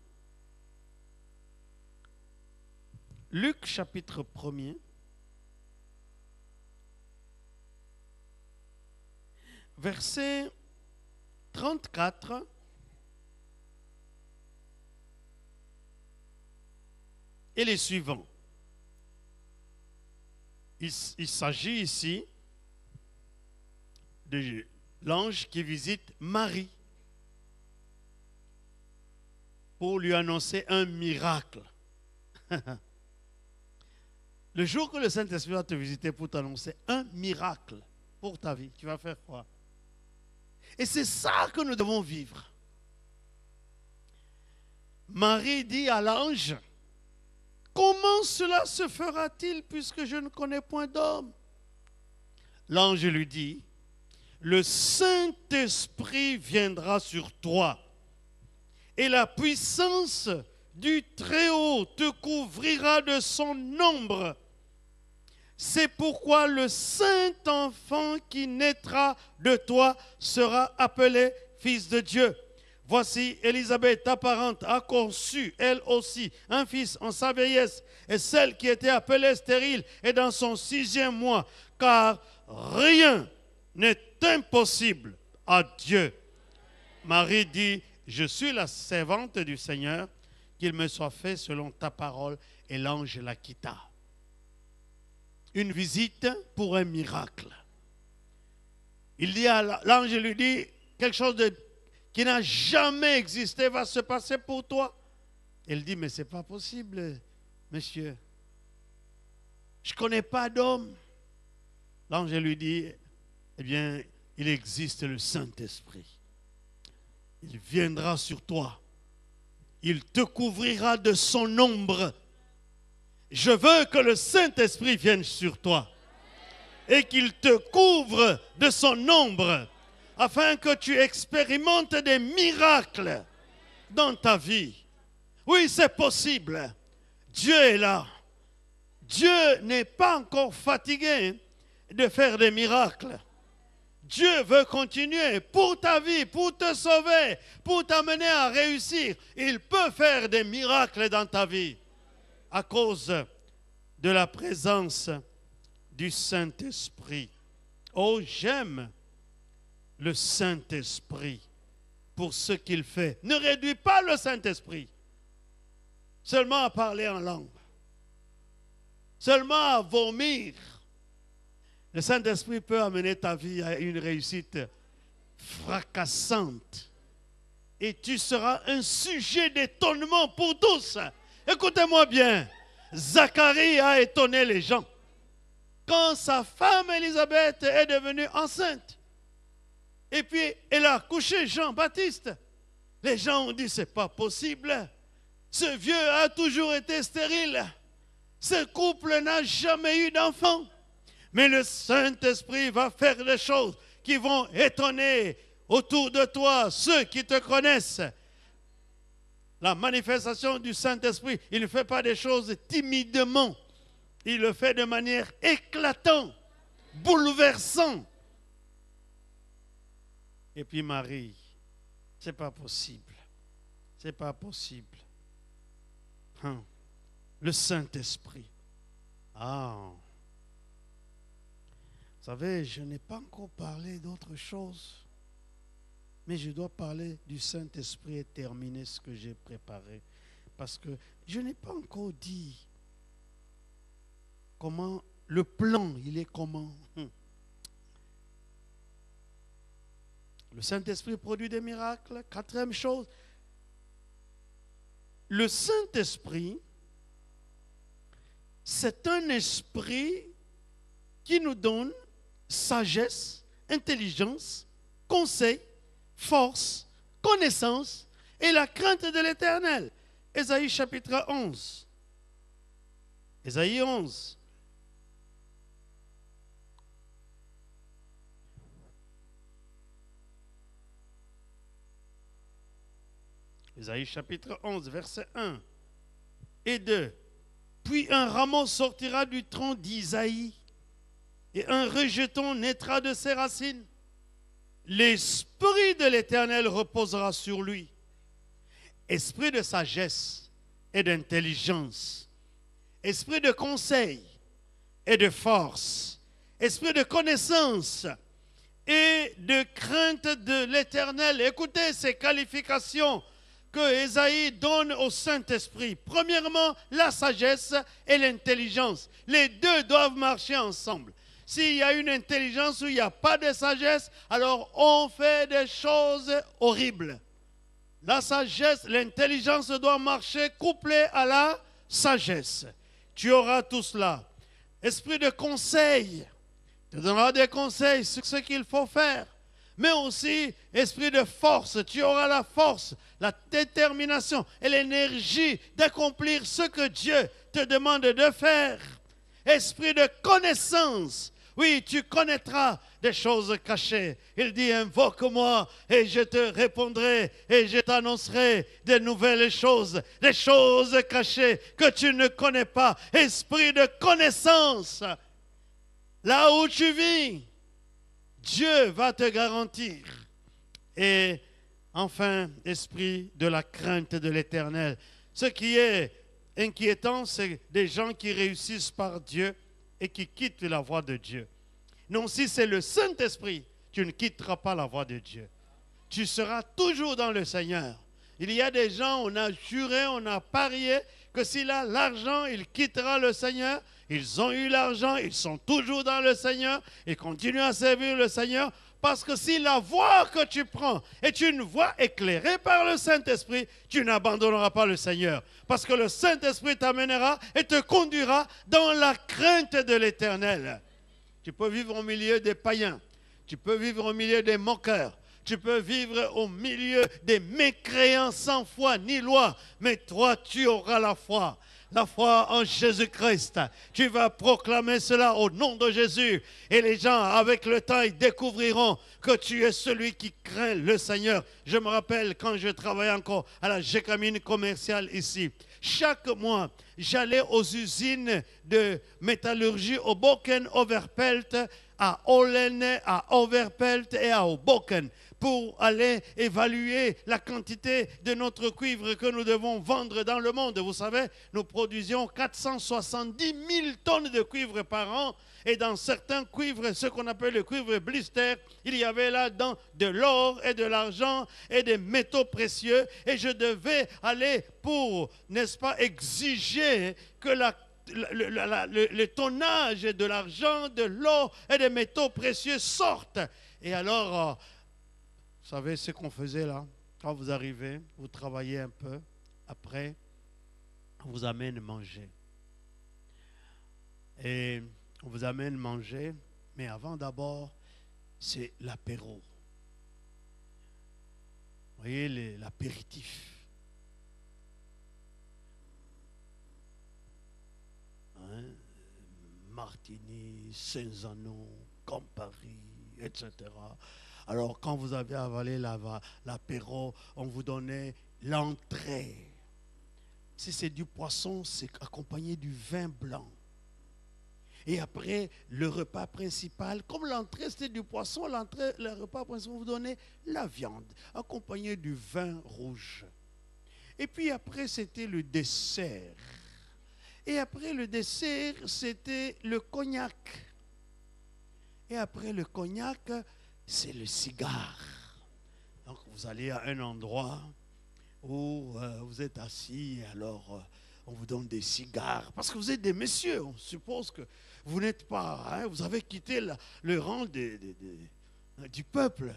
Luc, chapitre 1er. Verset 34. Et les suivants. Il s'agit ici de l'ange qui visite Marie. pour lui annoncer un miracle. Le jour que le Saint-Esprit va te visiter pour t'annoncer un miracle pour ta vie, tu vas faire quoi? Et c'est ça que nous devons vivre. Marie dit à l'ange, comment cela se fera-t-il puisque je ne connais point d'homme? L'ange lui dit, le Saint-Esprit viendra sur toi et la puissance du Très-Haut te couvrira de son ombre. C'est pourquoi le saint enfant qui naîtra de toi sera appelé fils de Dieu. Voici, Élisabeth, ta parente, a conçu, elle aussi, un fils en sa vieillesse, et celle qui était appelée stérile est dans son 6e mois, car rien n'est impossible à Dieu. Marie dit, je suis la servante du Seigneur, qu'il me soit fait selon ta parole, et l'ange la quitta. Une visite pour un miracle. Il dit à l'ange, lui dit, quelque chose qui n'a jamais existé va se passer pour toi. Elle dit, mais ce n'est pas possible, monsieur. Je ne connais pas d'homme. L'ange lui dit, eh bien, il existe le Saint-Esprit. Il viendra sur toi. Il te couvrira de son ombre. Je veux que le Saint-Esprit vienne sur toi et qu'il te couvre de son ombre afin que tu expérimentes des miracles dans ta vie. Oui, c'est possible. Dieu est là. Dieu n'est pas encore fatigué de faire des miracles. Dieu veut continuer pour ta vie, pour te sauver, pour t'amener à réussir. Il peut faire des miracles dans ta vie à cause de la présence du Saint-Esprit. Oh, j'aime le Saint-Esprit pour ce qu'il fait. Ne réduis pas le Saint-Esprit seulement à parler en langue, seulement à vomir. Le Saint-Esprit peut amener ta vie à une réussite fracassante. Et tu seras un sujet d'étonnement pour tous. Écoutez-moi bien. Zacharie a étonné les gens. Quand sa femme Élisabeth est devenue enceinte, et puis elle a accouché Jean-Baptiste, les gens ont dit, c'est pas possible. Ce vieux a toujours été stérile. Ce couple n'a jamais eu d'enfant. Mais le Saint-Esprit va faire des choses qui vont étonner autour de toi ceux qui te connaissent. La manifestation du Saint-Esprit, il ne fait pas des choses timidement. Il le fait de manière éclatante, bouleversante. Et puis Marie, c'est pas possible. C'est pas possible. Le Saint-Esprit. Vous savez, je n'ai pas encore parlé d'autre chose, mais je dois parler du Saint-Esprit et terminer ce que j'ai préparé, parce que je n'ai pas encore dit comment, le plan, il est comment. Le Saint-Esprit produit des miracles. 4e chose, le Saint-Esprit, c'est un esprit qui nous donne sagesse, intelligence, conseil, force, connaissance et la crainte de l'Éternel. Ésaïe chapitre 11. Ésaïe 11. Ésaïe chapitre 11, verset 1 et 2. Puis un rameau sortira du tronc d'Isaïe et un rejeton naîtra de ses racines. L'esprit de l'Éternel reposera sur lui. Esprit de sagesse et d'intelligence, esprit de conseil et de force, esprit de connaissance et de crainte de l'Éternel. Écoutez ces qualifications que Ésaïe donne au Saint-Esprit. Premièrement, la sagesse et l'intelligence. Les deux doivent marcher ensemble. S'il y a une intelligence où il n'y a pas de sagesse, alors on fait des choses horribles. La sagesse, l'intelligence doit marcher couplée à la sagesse. Tu auras tout cela. Esprit de conseil, tu donneras des conseils sur ce qu'il faut faire. Mais aussi, esprit de force, tu auras la force, la détermination et l'énergie d'accomplir ce que Dieu te demande de faire. Esprit de connaissance, oui, tu connaîtras des choses cachées. Il dit, invoque-moi et je te répondrai et je t'annoncerai des nouvelles choses, des choses cachées que tu ne connais pas. Esprit de connaissance, là où tu vis, Dieu va te garantir. Et enfin, esprit de la crainte de l'Éternel. Ce qui est inquiétant, c'est des gens qui réussissent par Dieu et qui quittent la voie de Dieu. Non, si c'est le Saint-Esprit, tu ne quitteras pas la voie de Dieu. Tu seras toujours dans le Seigneur. Il y a des gens, on a juré, on a parié que s'il a l'argent, il quittera le Seigneur. Ils ont eu l'argent, ils sont toujours dans le Seigneur, ils continuent à servir le Seigneur. Parce que si la voie que tu prends est une voie éclairée par le Saint-Esprit, tu n'abandonneras pas le Seigneur. Parce que le Saint-Esprit t'amènera et te conduira dans la crainte de l'Éternel. Tu peux vivre au milieu des païens. Tu peux vivre au milieu des moqueurs. Tu peux vivre au milieu des mécréants sans foi ni loi. Mais toi, tu auras la foi. La foi en Jésus-Christ. Tu vas proclamer cela au nom de Jésus. Et les gens, avec le temps, ils découvriront que tu es celui qui craint le Seigneur. Je me rappelle quand je travaillais encore à la Gécamine commerciale ici. Chaque mois, j'allais aux usines de métallurgie au Boken, Overpelt, à Olen, à Overpelt et à Hoboken pour aller évaluer la quantité de notre cuivre que nous devons vendre dans le monde. Vous savez, nous produisions 470 000 tonnes de cuivre par an. Et dans certains cuivres, ce qu'on appelle le cuivre blister, il y avait là-dedans de l'or et de l'argent et des métaux précieux. Et je devais aller pour, n'est-ce pas, exiger que le tonnage de l'argent, de l'or et des métaux précieux sortent. Et alors, vous savez ce qu'on faisait là? Quand vous arrivez, vous travaillez un peu. Après, on vous amène manger. Et on vous amène manger, mais avant d'abord, c'est l'apéro. Vous voyez, l'apéritif. Hein? Martini, Saint-Zanon, Campari, etc. Alors, quand vous avez avalé l'apéro, on vous donnait l'entrée. Si c'est du poisson, c'est accompagné du vin blanc. Et après, le repas principal, comme l'entrée c'était du poisson, le repas principal, vous donnez la viande, accompagnée du vin rouge. Et puis après, c'était le dessert. Et après le dessert, c'était le cognac. Et après le cognac, c'est le cigare. Donc vous allez à un endroit où vous êtes assis, alors on vous donne des cigares. Parce que vous êtes des messieurs, on suppose que vous n'êtes pas, hein, vous avez quitté le rang du peuple.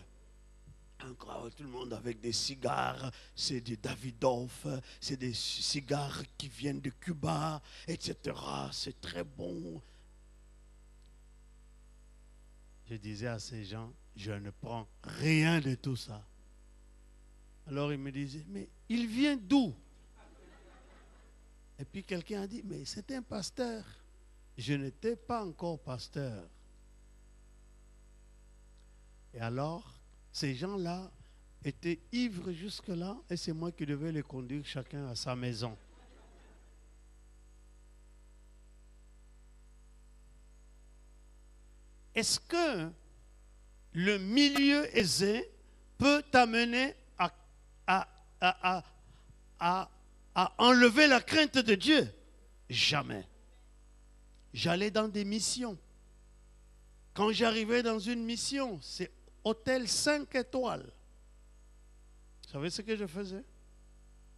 Encore tout le monde avec des cigares, c'est des Davidoff, c'est des cigares qui viennent de Cuba, etc. C'est très bon. Je disais à ces gens, je ne prends rien de tout ça. Alors ils me disaient, mais il vient d'où? Et puis quelqu'un a dit, mais c'est un pasteur. Je n'étais pas encore pasteur. Et alors, ces gens-là étaient ivres jusque-là et c'est moi qui devais les conduire chacun à sa maison. Est-ce que le milieu aisé peut t'amener à enlever la crainte de Dieu? Jamais. J'allais dans des missions. Quand j'arrivais dans une mission, c'est hôtel 5 étoiles. Vous savez ce que je faisais?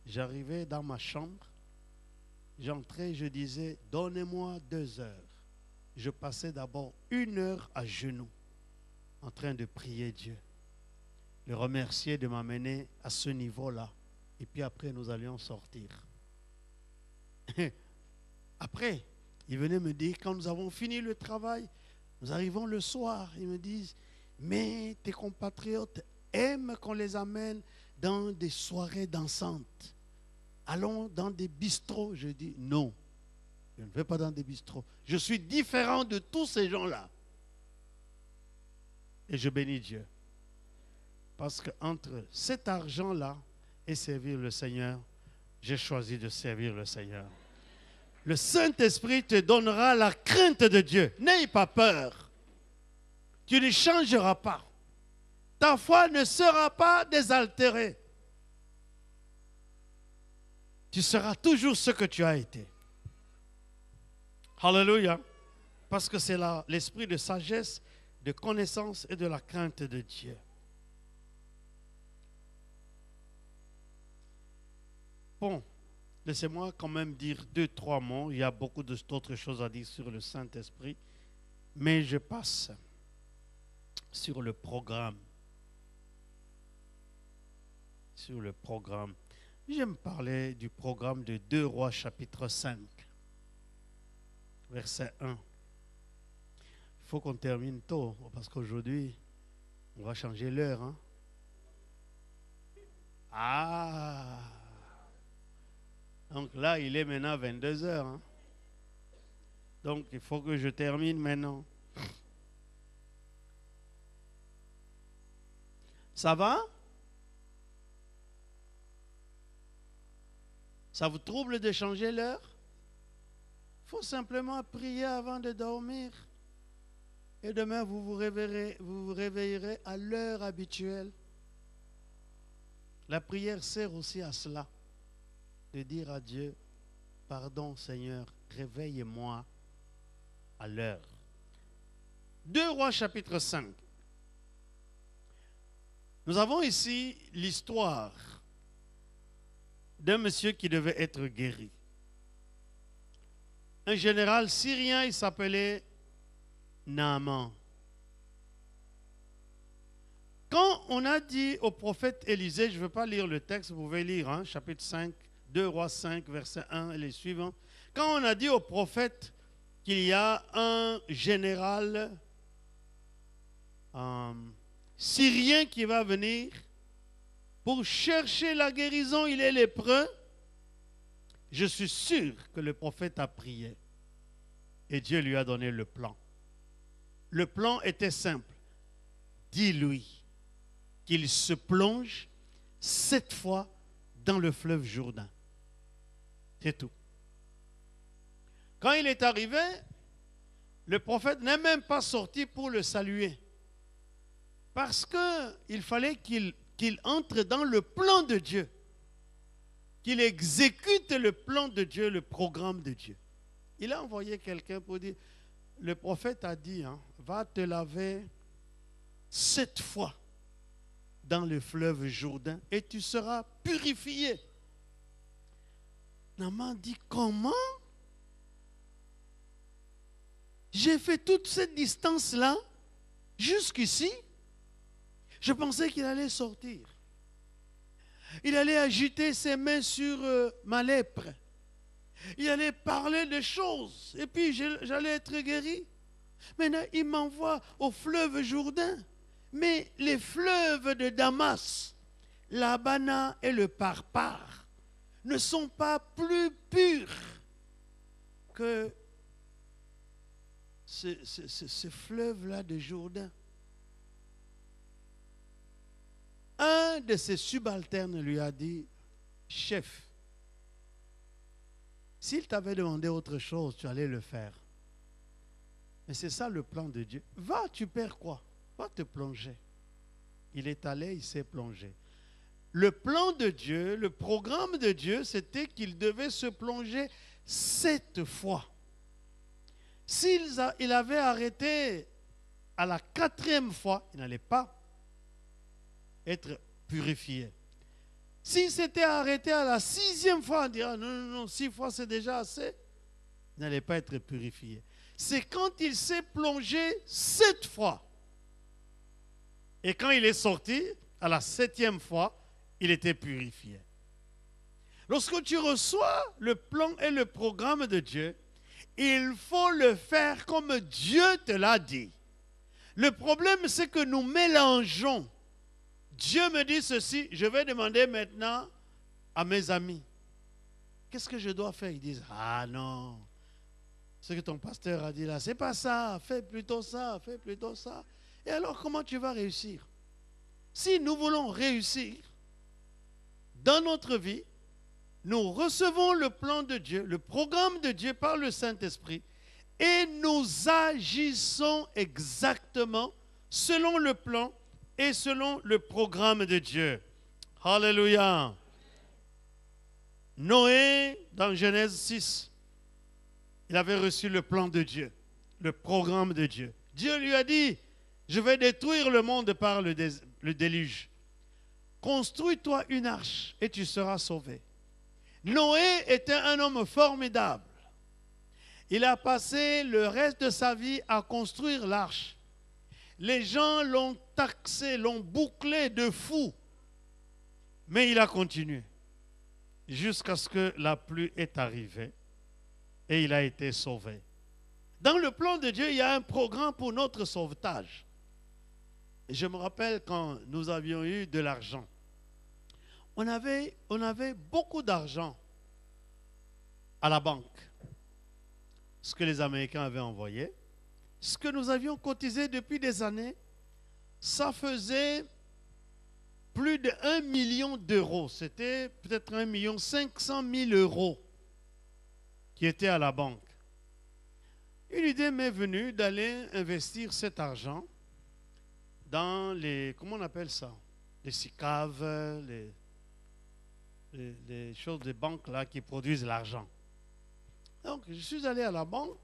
J'arrivais dans ma chambre, j'entrais, je disais, donnez-moi 2 heures. Je passais d'abord 1 heure à genoux, en train de prier Dieu. le remercier de m'amener à ce niveau-là. Et puis après, nous allions sortir. Après, ils venaient me dire, quand nous avons fini le travail, nous arrivons le soir, ils me disent, mais tes compatriotes aiment qu'on les amène dans des soirées dansantes. Allons dans des bistrots. Je dis, non, je ne vais pas dans des bistrots. Je suis différent de tous ces gens-là. Et je bénis Dieu. Parce qu'entre cet argent-là et servir le Seigneur, j'ai choisi de servir le Seigneur. Le Saint-Esprit te donnera la crainte de Dieu. N'aie pas peur. Tu ne changeras pas. Ta foi ne sera pas désaltérée. Tu seras toujours ce que tu as été. Alléluia. Parce que c'est l'esprit de sagesse, de connaissance et de la crainte de Dieu. Bon, laissez-moi quand même dire 2-3 mots. Il y a beaucoup d'autres choses à dire sur le Saint-Esprit. Mais je passe sur le programme. Sur le programme. J'aime parler du programme de 2 Rois chapitre 5, verset 1. Il faut qu'on termine tôt, parce qu'aujourd'hui, on va changer l'heure. Hein? Ah! Donc là, il est maintenant 22 heures. Hein? Donc, il faut que je termine maintenant. Ça va? Ça vous trouble de changer l'heure? Il faut simplement prier avant de dormir. Et demain, vous vous réveillerez à l'heure habituelle. La prière sert aussi à cela. De dire à Dieu, pardon Seigneur, réveille-moi à l'heure. 2 Rois chapitre 5. Nous avons ici l'histoire d'un monsieur qui devait être guéri. Un général syrien, il s'appelait Naaman. Quand on a dit au prophète Élisée, je ne veux pas lire le texte, vous pouvez lire, hein, chapitre 5, 2 Rois 5, verset 1 et les suivants. Quand on a dit au prophète qu'il y a un général syrien qui va venir pour chercher la guérison, il est lépreux, je suis sûr que le prophète a prié et Dieu lui a donné le plan. Le plan était simple. Dis-lui qu'il se plonge 7 fois dans le fleuve Jourdain. C'est tout. Quand il est arrivé, le prophète n'est même pas sorti pour le saluer. Parce qu'il fallait qu'il entre dans le plan de Dieu. Qu'il exécute le plan de Dieu, le programme de Dieu. Il a envoyé quelqu'un pour dire, le prophète a dit, hein, va te laver 7 fois dans le fleuve Jourdain et tu seras purifié. Naaman dit, comment? J'ai fait toute cette distance-là, jusqu'ici. Je pensais qu'il allait sortir. Il allait agiter ses mains sur ma lèpre. Il allait parler de choses. Et puis j'allais être guéri. Maintenant, il m'envoie au fleuve Jourdain. Mais les fleuves de Damas, l'Abana et le Parpar, ne sont pas plus purs que ce fleuve-là de Jourdain. Un de ses subalternes lui a dit, chef, s'il t'avait demandé autre chose, tu allais le faire. Mais c'est ça le plan de Dieu. Va, tu perds quoi? Va te plonger. Il est allé, il s'est plongé. Le plan de Dieu, le programme de Dieu, c'était qu'il devait se plonger 7 fois. Il avait arrêté à la 4e fois, il n'allait pas être purifié. S'il s'était arrêté à la 6e fois, on dirait non, 6 fois c'est déjà assez, il n'allait pas être purifié. C'est quand il s'est plongé 7 fois. Et quand il est sorti, à la 7e fois, il était purifié. Lorsque tu reçois le plan et le programme de Dieu, il faut le faire comme Dieu te l'a dit. Le problème, c'est que nous mélangeons. Dieu me dit ceci, je vais demander maintenant à mes amis. Qu'est-ce que je dois faire? Ils disent, ah non, ce que ton pasteur a dit là, c'est pas ça, fais plutôt ça, fais plutôt ça. Et alors, comment tu vas réussir? Si nous voulons réussir dans notre vie, nous recevons le plan de Dieu, le programme de Dieu par le Saint-Esprit, et nous agissons exactement selon le plan et selon le programme de Dieu. Alléluia. Noé, dans Genèse 6, il avait reçu le plan de Dieu, le programme de Dieu. Dieu lui a dit, je vais détruire le monde par le déluge. Construis-toi une arche et tu seras sauvé. Noé était un homme formidable. Il a passé le reste de sa vie à construire l'arche. Les gens l'ont taxé, l'ont bouclé de fou. Mais il a continué jusqu'à ce que la pluie est arrivée et il a été sauvé. Dans le plan de Dieu, il y a un programme pour notre sauvetage. Et je me rappelle quand nous avions eu de l'argent. On avait beaucoup d'argent à la banque. Ce que les Américains avaient envoyé, ce que nous avions cotisé depuis des années, ça faisait plus de 1 million d'euros. C'était peut-être 1 500 000 euros qui étaient à la banque. Une idée m'est venue d'aller investir cet argent dans les, comment on appelle ça? Les SICAV, les choses de banque là qui produisent l'argent. Donc, je suis allé à la banque,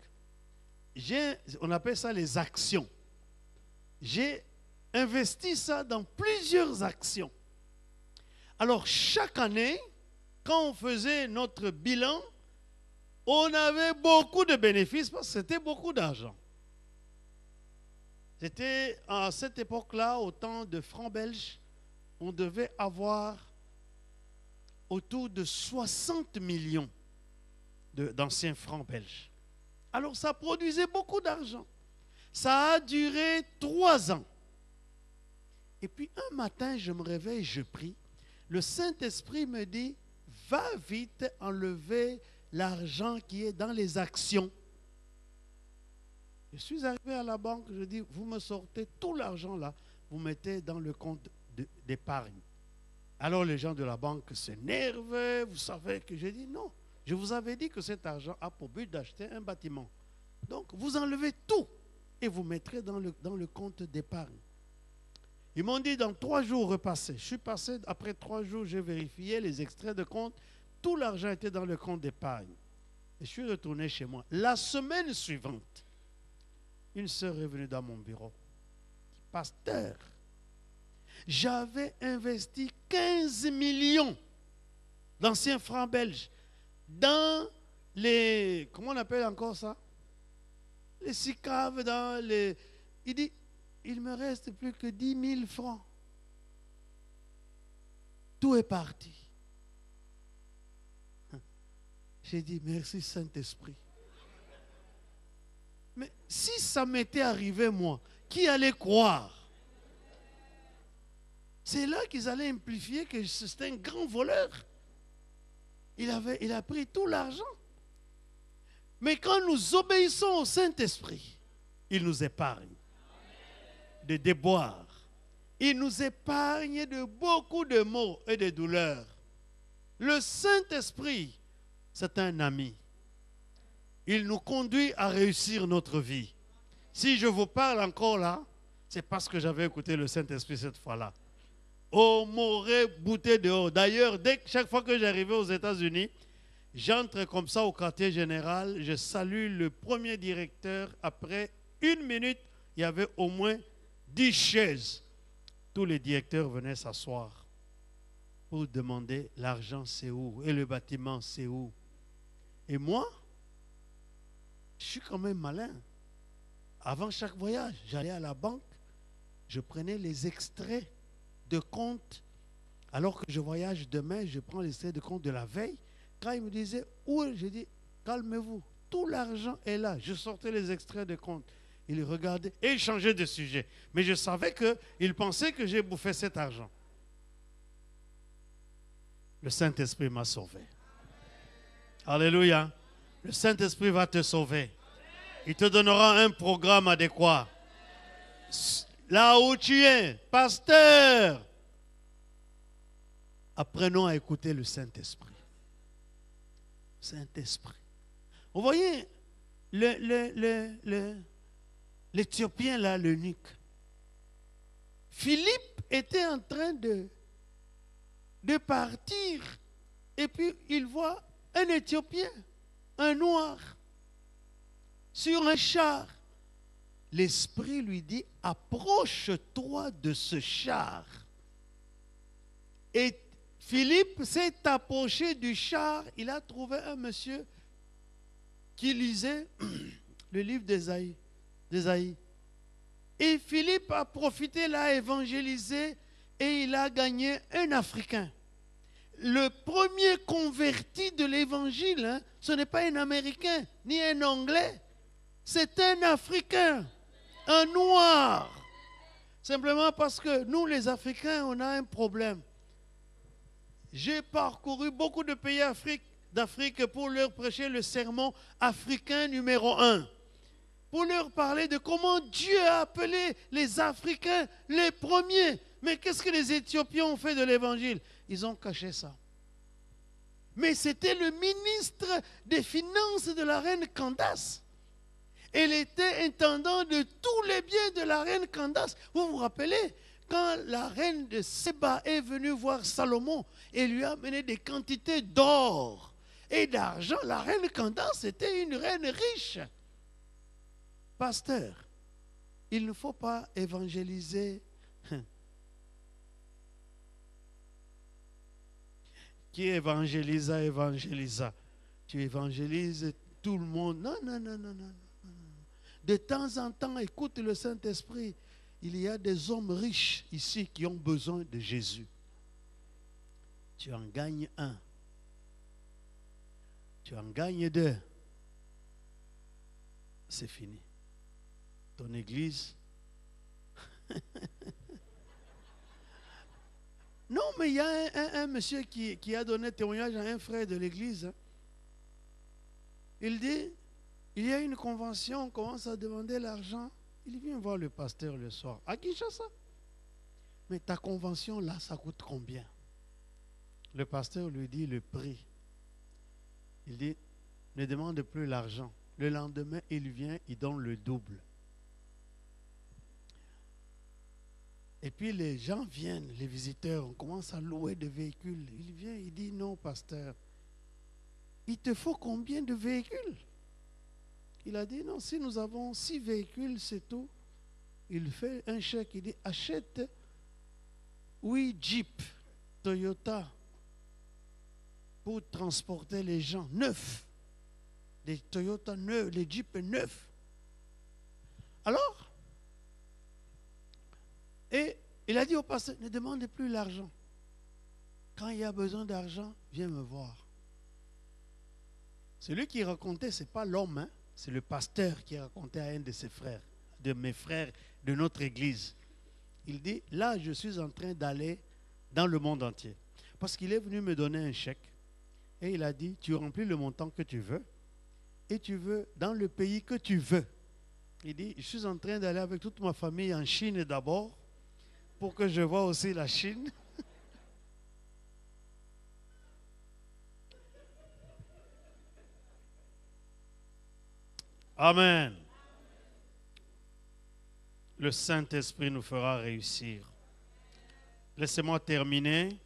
on appelle ça les actions. J'ai investi ça dans plusieurs actions. Alors, chaque année, quand on faisait notre bilan, on avait beaucoup de bénéfices parce que c'était beaucoup d'argent. C'était à cette époque-là, au temps de francs belges, on devait avoir autour de 60 millions d'anciens francs belges. Alors ça produisait beaucoup d'argent. Ça a duré 3 ans. Et puis un matin, je me réveille, je prie. Le Saint-Esprit me dit, va vite enlever l'argent qui est dans les actions. Je suis arrivé à la banque, je dis, vous me sortez tout l'argent là, vous mettez dans le compte d'épargne. Alors les gens de la banque s'énervent, vous savez que j'ai dit non. Je vous avais dit que cet argent a pour but d'acheter un bâtiment. Donc vous enlevez tout et vous mettrez dans le compte d'épargne. Ils m'ont dit dans 3 jours repassez. Je suis passé, après 3 jours, j'ai vérifié les extraits de compte. Tout l'argent était dans le compte d'épargne. Et je suis retourné chez moi. La semaine suivante, une sœur est venue dans mon bureau. Pasteur, j'avais investi 15 millions d'anciens francs belges dans les, comment on appelle encore ça? Les SICAV, dans les... Il dit, il me reste plus que 10 000 francs. Tout est parti. J'ai dit, merci Saint-Esprit. Mais si ça m'était arrivé, moi, qui allait croire? C'est là qu'ils allaient amplifier que c'était un grand voleur. Il a pris tout l'argent. Mais quand nous obéissons au Saint-Esprit, il nous épargne de déboires. Il nous épargne de beaucoup de maux et de douleurs. Le Saint-Esprit, c'est un ami. Il nous conduit à réussir notre vie. Si je vous parle encore là, c'est parce que j'avais écouté le Saint-Esprit cette fois-là. On m'aurait bouté dehors. D'ailleurs, chaque fois que j'arrivais aux États-Unis, j'entre comme ça au quartier général, je salue le premier directeur. Après 1 minute, il y avait au moins 10 chaises. Tous les directeurs venaient s'asseoir pour demander l'argent c'est où et le bâtiment c'est où. Et moi, je suis quand même malin. Avant chaque voyage, j'allais à la banque, je prenais les extraits de compte. Alors que je voyage demain, je prends l'extrait de compte de la veille. Quand il me disait, où est-ce? J'ai dit, calmez-vous, tout l'argent est là. Je sortais les extraits de compte. Il regardait et il changeait de sujet. Mais je savais qu'il pensait que j'ai bouffé cet argent. Le Saint-Esprit m'a sauvé. Alléluia. Le Saint-Esprit va te sauver. Il te donnera un programme adéquat. Là où tu es, pasteur, apprenons à écouter le Saint-Esprit. Saint-Esprit. Vous voyez, l'Éthiopien là, l'eunuque. Philippe était en train de partir et puis il voit un Éthiopien, un noir, sur un char. L'Esprit lui dit, approche-toi de ce char. Et Philippe s'est approché du char. Il a trouvé un monsieur qui lisait le livre d'Ésaïe. Et Philippe a profité, l'a évangélisé et il a gagné un Africain. Le premier converti de l'évangile, hein, ce n'est pas un Américain ni un Anglais, c'est un Africain, un noir. Simplement parce que nous, les Africains, on a un problème. J'ai parcouru beaucoup de pays d'Afrique pour leur prêcher le sermon africain numéro 1. Pour leur parler de comment Dieu a appelé les Africains les premiers. Mais qu'est-ce que les Éthiopiens ont fait de l'évangile? Ils ont caché ça. Mais c'était le ministre des Finances de la reine Candace. Elle était intendant de tous les biens de la reine Candace. Vous vous rappelez, quand la reine de Séba est venue voir Salomon et lui a amené des quantités d'or et d'argent, la reine Candace était une reine riche. Pasteur, il ne faut pas évangéliser. Qui évangélisa, évangélisa. Tu évangélises tout le monde. Non, non, non, non, non. De temps en temps, écoute le Saint-Esprit. Il y a des hommes riches ici qui ont besoin de Jésus. Tu en gagnes un. Tu en gagnes deux. C'est fini. Ton église. Non, mais il y a un monsieur qui a donné témoignage à un frère de l'église. Hein. Il dit, il y a une convention, on commence à demander l'argent. Il vient voir le pasteur le soir. À Kinshasa. Mais ta convention là, ça coûte combien? Le pasteur lui dit le prix. Il dit, ne demande plus l'argent. Le lendemain, il vient, il donne le double. Et puis les gens viennent, les visiteurs, on commence à louer des véhicules. Il vient, il dit, non, pasteur, il te faut combien de véhicules? Il a dit, non, si nous avons 6 véhicules, c'est tout. Il fait un chèque, il dit, achète 8 Jeep Toyota pour transporter les gens, 9. Les Toyota neufs, les Jeeps neufs. Alors, et il a dit au pasteur, ne demande plus l'argent. Quand il y a besoin d'argent, viens me voir. Celui qui racontait, ce n'est pas l'homme, hein? C'est le pasteur qui racontait à un de ses frères, de mes frères de notre église. Il dit, là, je suis en train d'aller dans le monde entier. Parce qu'il est venu me donner un chèque. Et il a dit, tu remplis le montant que tu veux. Et tu veux dans le pays que tu veux. Il dit, je suis en train d'aller avec toute ma famille en Chine d'abord, pour que je voie aussi la Chine. Amen. Le Saint-Esprit nous fera réussir. Laissez-moi terminer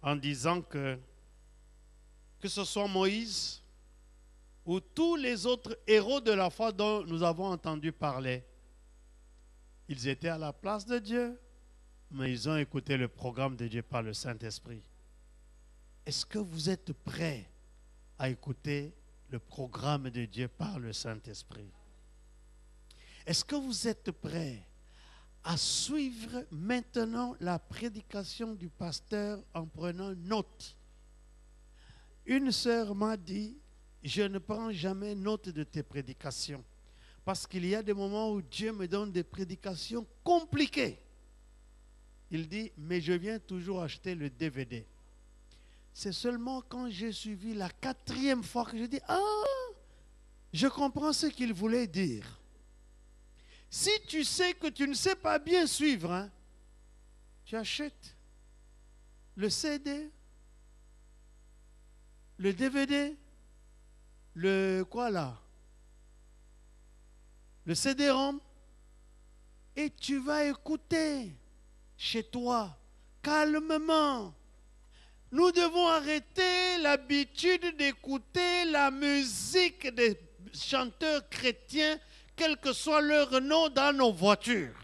en disant que ce soit Moïse ou tous les autres héros de la foi dont nous avons entendu parler, ils étaient à la place de Dieu, mais ils ont écouté le programme de Dieu par le Saint-Esprit. Est-ce que vous êtes prêts à écouter le programme de Dieu par le Saint-Esprit? Est-ce que vous êtes prêts à suivre maintenant la prédication du pasteur en prenant note. Une sœur m'a dit, je ne prends jamais note de tes prédications parce qu'il y a des moments où Dieu me donne des prédications compliquées. Il dit, mais je viens toujours acheter le DVD. C'est seulement quand j'ai suivi la 4e fois que je dis, ah, je comprends ce qu'il voulait dire. Si tu sais que tu ne sais pas bien suivre, hein, tu achètes le CD, le DVD, le quoi là, le CD-ROM, et tu vas écouter chez toi, calmement. Nous devons arrêter l'habitude d'écouter la musique des chanteurs chrétiens, quel que soit leur nom, dans nos voitures,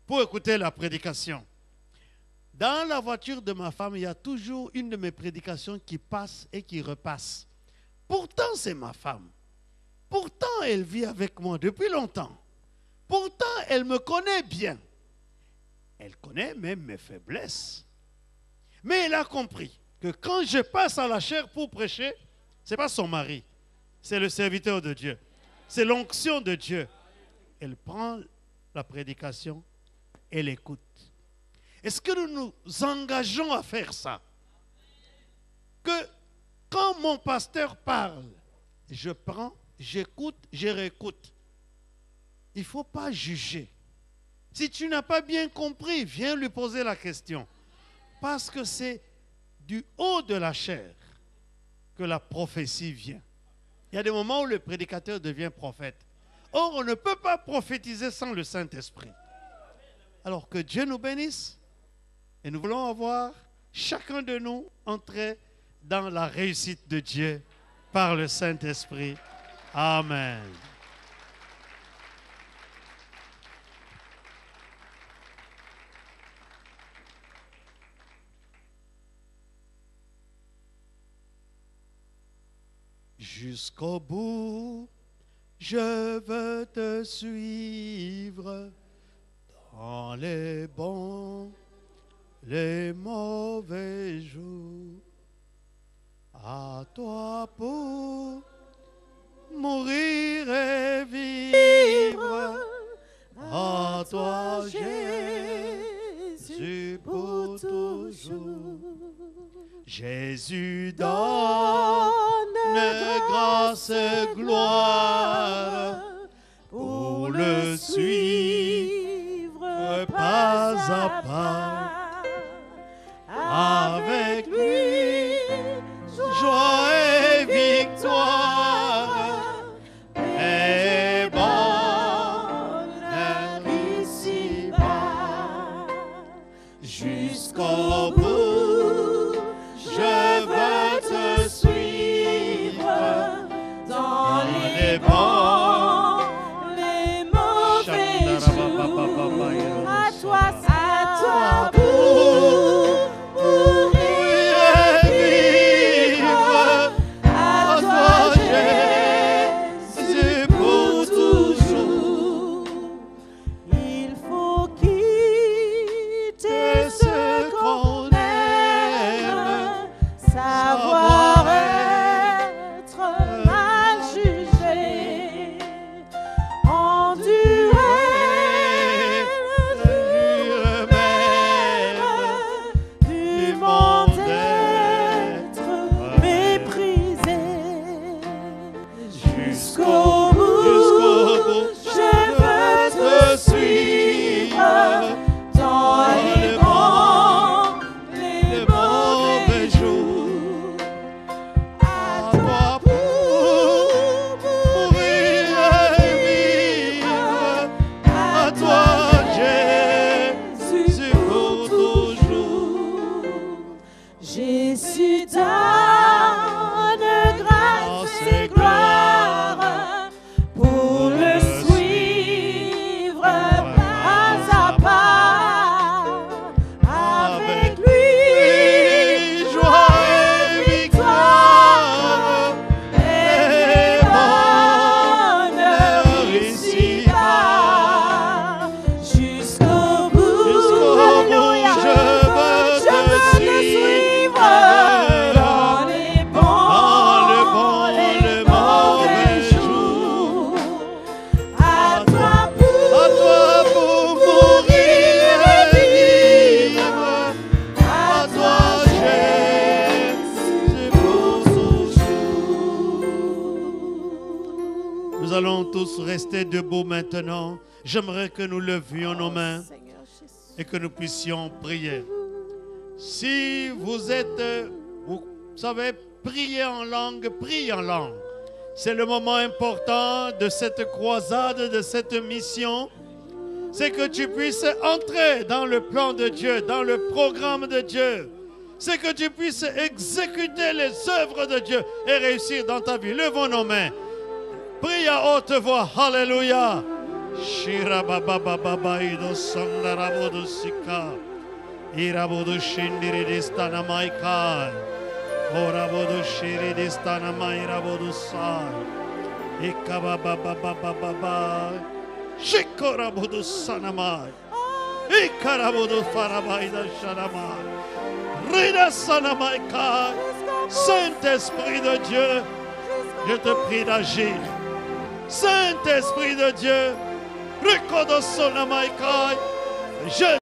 pour écouter la prédication. Dans la voiture de ma femme, il y a toujours une de mes prédications qui passe et qui repasse. Pourtant, c'est ma femme. Pourtant, elle vit avec moi depuis longtemps. Pourtant, elle me connaît bien. Elle connaît même mes faiblesses. Mais elle a compris que quand je passe à la chair pour prêcher, ce n'est pas son mari, c'est le serviteur de Dieu. C'est l'onction de Dieu. Elle prend la prédication, elle écoute. Est-ce que nous nous engageons à faire ça? Que quand mon pasteur parle, je prends, j'écoute, je réécoute. Il ne faut pas juger. Si tu n'as pas bien compris, viens lui poser la question. Parce que c'est du haut de la chair que la prophétie vient. Il y a des moments où le prédicateur devient prophète. Or, on ne peut pas prophétiser sans le Saint-Esprit. Alors que Dieu nous bénisse. Et nous voulons avoir, chacun de nous, entrer dans la réussite de Dieu par le Saint-Esprit. Amen. Jusqu'au bout, je veux te suivre dans les bons, les mauvais jours. À toi pour mourir et vivre, à toi Jésus pour toujours. Jésus donne grâce et gloire pour le suivre pas à pas. Avec lui, joie et victoire et bonheur ici-bas. Jusqu'au bout, je veux te suivre dans les bons, les mauvais jours. À toi pour mourir et vivre. À toi Jésus pour toujours. Il faut quitter ce qu'on rester debout maintenant. J'aimerais que nous levions nos mains Seigneur Jésus. et que nous puissions prier. Si vous êtes, vous savez, prier en langue, priez en langue. C'est le moment important de cette croisade, de cette mission. C'est que tu puisses entrer dans le plan de Dieu, dans le programme de Dieu. C'est que tu puisses exécuter les œuvres de Dieu et réussir dans ta vie. Levons nos mains. Prie à haute voix. Alléluia. Shira baba baba baba ido sandara bodu sika. Ira bodu shindiri distana maikai. Ora bodu shiri distana maira bodu sai. Ika baba baba baba baba. Shikora bodu sanamai. Ikara bodu farabai da shanamai. Rida sanamai kai. Saint-Esprit de Dieu, je te prie d'agir. Saint-Esprit de Dieu, je